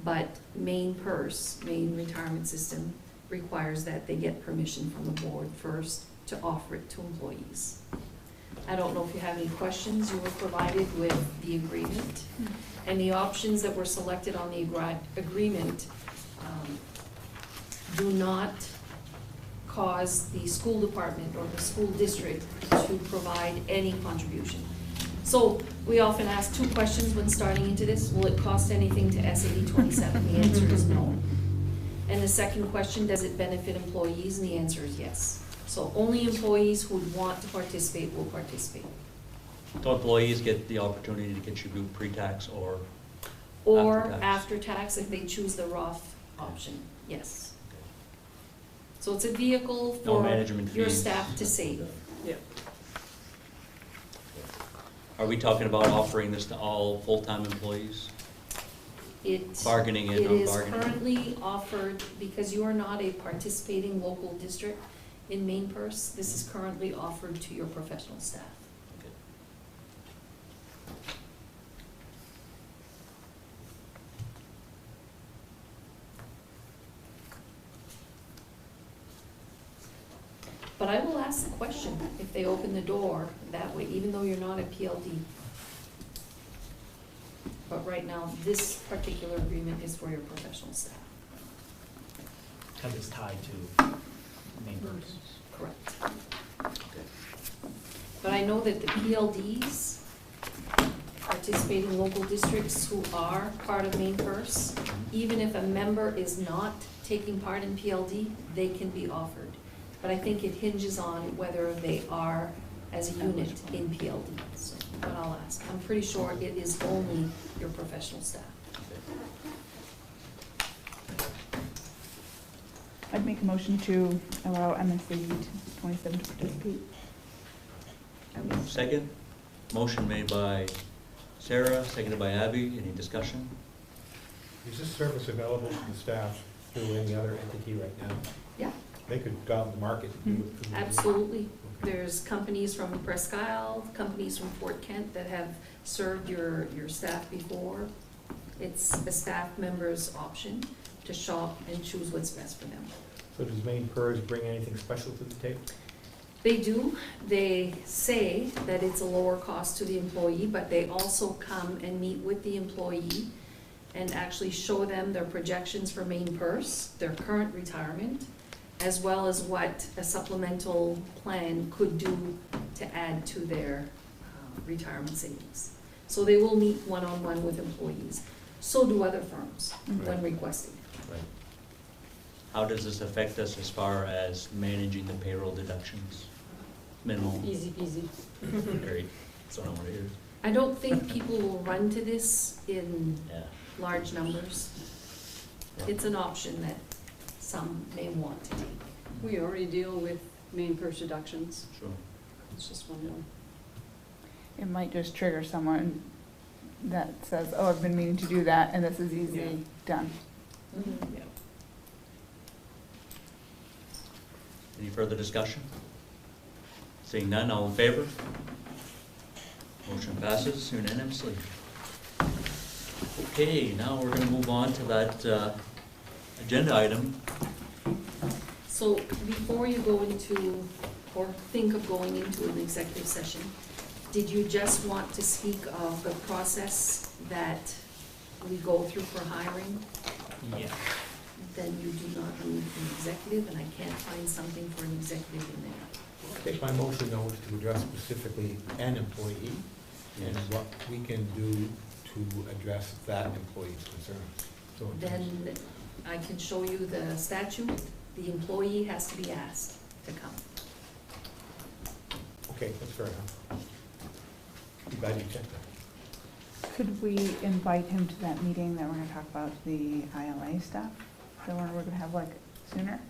But Maine Retirement System, requires that they get permission from the board first to offer it to employees. I don't know if you have any questions. You were provided with the agreement, and the options that were selected on the agreement do not cause the school department or the school district to provide any contribution. So we often ask two questions when starting into this. Will it cost anything to SAD 27? The answer is no. And the second question, does it benefit employees? And the answer is yes. So only employees who would want to participate will participate. So employees get the opportunity to contribute pre-tax or Or after after tax if they choose the Roth option, yes. So it's a vehicle No for management your fees. staff to save. Yeah. Are we talking about offering this to all full-time employees? It, Bargaining it in, is non-bargaining? currently offered, because you are not a participating local district in Maine Purse, this is currently offered to your professional staff. Okay. But I will ask the question if they open the door that way, even though you're not a PLD. But right now, this particular agreement is for your professional staff. Because it's tied to Maine Purse. Correct. Okay. But I know that the PLDs, participating local districts who are part of Maine Purse, even if a member is not taking part in PLD, they can be offered. But I think it hinges on whether they are as a unit in PLD, so, but I'll ask. I'm pretty sure it is only your professional staff. I'd make a motion to allow MSAD 27 to participate. Second, motion made by Sarah, seconded by Abby. Any discussion? Is this service available to the staff through any other entity right now? Yeah. They could go out in the market and do it. Absolutely. There's companies from Presque Isle, companies from Fort Kent that have served your staff before. It's a staff member's option to shop and choose what's best for them. So does Maine PERS bring anything special to the table? They do. They say that it's a lower cost to the employee, but they also come and meet with the employee and actually show them their projections for Maine PERS, their current retirement, as well as what a supplemental plan could do to add to their retirement savings. So they will meet one-on-one with employees. So do other firms when requesting. Right. How does this affect us as far as managing the payroll deductions? Minimal. Easy peasy. Great, that's what I want to hear. I don't think people will run to this in Yeah. large numbers. It's an option that some may want to take. We already deal with main purse deductions. Sure. It's just one more. It might just trigger someone that says, oh, I've been meaning to do that, and this is easy done. Yeah. Any further discussion? Seeing none, all in favor? Motion passes unanimously. Okay, now we're gonna move on to that agenda item. So before you go into, or think of going into an executive session, did you just want to speak of the process that we go through for hiring? Yeah. Then you do not need an executive, and I can't find something for an executive in there. I think my motion though is to address specifically an employee and what we can do to address that employee's concerns. So in terms- Then I can show you the statute. The employee has to be asked to come. Okay, that's fair enough. I'm glad you checked that. Could we invite him to that meeting that we're gonna talk about the ILA stuff? The one we're gonna have like sooner?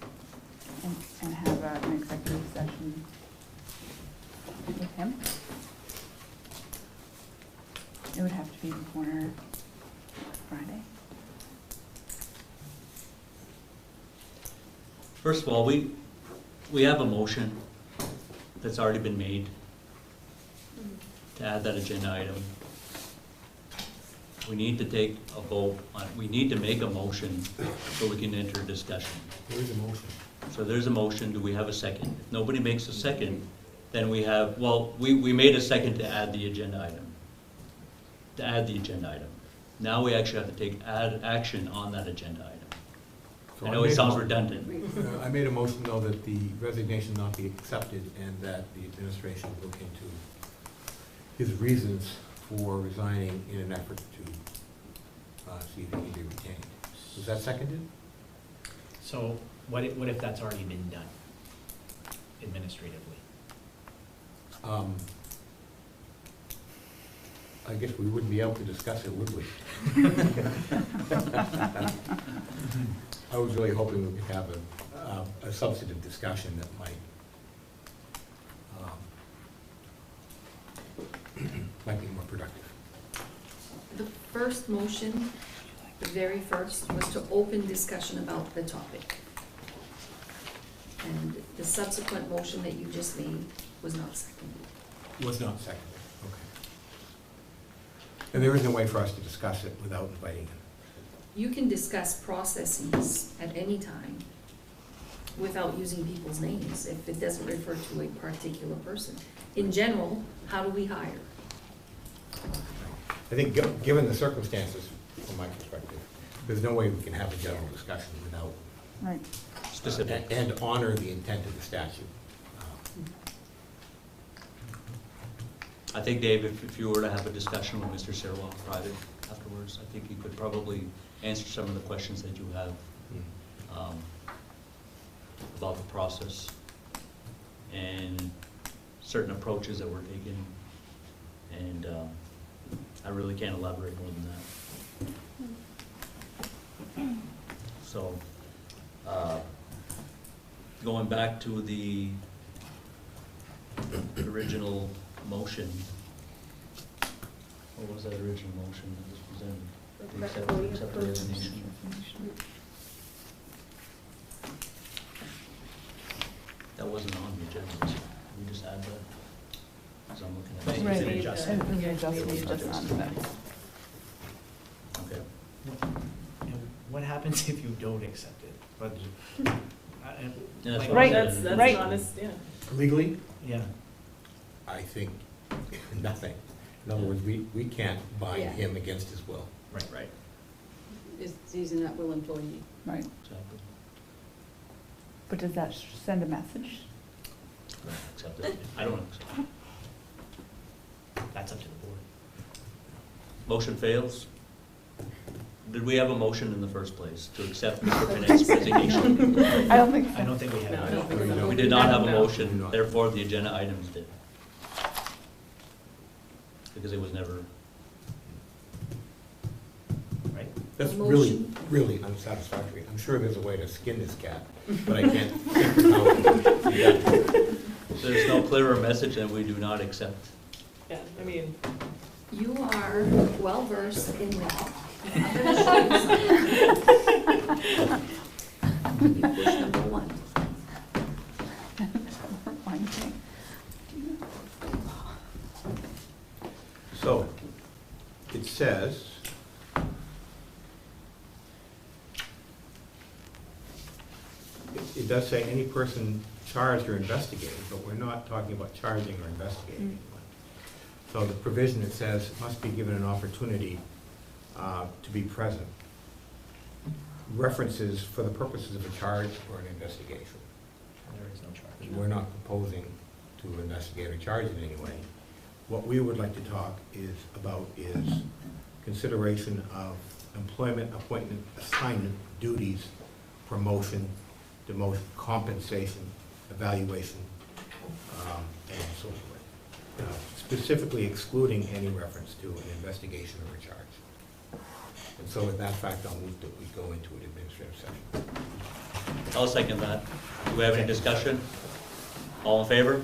And have an executive session with him? It would have to be before Friday. First of all, we have a motion that's already been made to add that agenda item. We need to take a vote on, we need to make a motion so we can enter discussion. There is a motion. So there's a motion, do we have a second? If nobody makes a second, then we have, well, we made a second to add the agenda item. To add the agenda item. Now we actually have to take action on that agenda item. So I know it made a sounds mo- redundant. I made a motion though that the resignation not be accepted and that the administration look into his reasons for resigning in an effort to see if he can be retained. Was that seconded? So what if that's already been done administratively? I guess we wouldn't be able to discuss it, would we? I was really hoping we could have a substantive discussion that might be more productive. The first motion, the very first, was to open discussion about the topic. And the subsequent motion that you just made was not seconded. Was not seconded, okay. And there is no way for us to discuss it without inviting him. You can discuss processes at any time without using people's names if it doesn't refer to a particular person. In general, how do we hire? I think given the circumstances, from my perspective, there's no way we can have a general discussion without Right. Specific. and honor the intent of the statute. I think, Dave, if you were to have a discussion with Mr. Sirwell private afterwards, I think he could probably answer some of the questions that you have about the process and certain approaches that were taken. And I really can't elaborate more than that. So, going back to the original motion, what was that original motion that was presented? To accept the resignation. That wasn't on the agenda, was it? We just add that? Because I'm looking at it. Right. It's an adjustment. It was an adjustment just on that. Okay. And what happens if you don't accept it? But Yeah, that's like- what Right, I That's, said. that's Right. honest, yeah. Legally, Yeah, I think nothing. In other words, we can't bind Yeah. him against his will. right. Right, He's an at-will employee. Right, exactly. but does that send a message? Right, accept it. I don't accept it. That's up to the board. Motion fails. Did we have a motion in the first place to accept Mr. Pinet's resignation? I don't think I so. don't think we have. No, I that. don't think so. We did not have a No. motion, therefore the agenda items did. Because it was never, Right? That's A really, motion. really unsatisfactory. I'm sure there's a way to skin this cat, but I can't think of how to do that. there's no clearer message than we do not accept. Yeah, I mean, You are well-versed in law. Push number one. Fine thing. So, it says, it does say any person charged or investigated, but we're not talking about charging or investigating anyone. So the provision that says must be given an opportunity to be present references for the purposes of a charge or an investigation. There is no charge. We're not proposing to investigate or charge in any way. What we would like to talk is consideration of employment, appointment, assignment, duties, promotion, demotion, compensation, evaluation, and so forth. Specifically excluding any reference to an investigation or a charge. And so with that fact, I'll move that we go into an administrative session. I'll second that. Do we have any discussion? All in favor?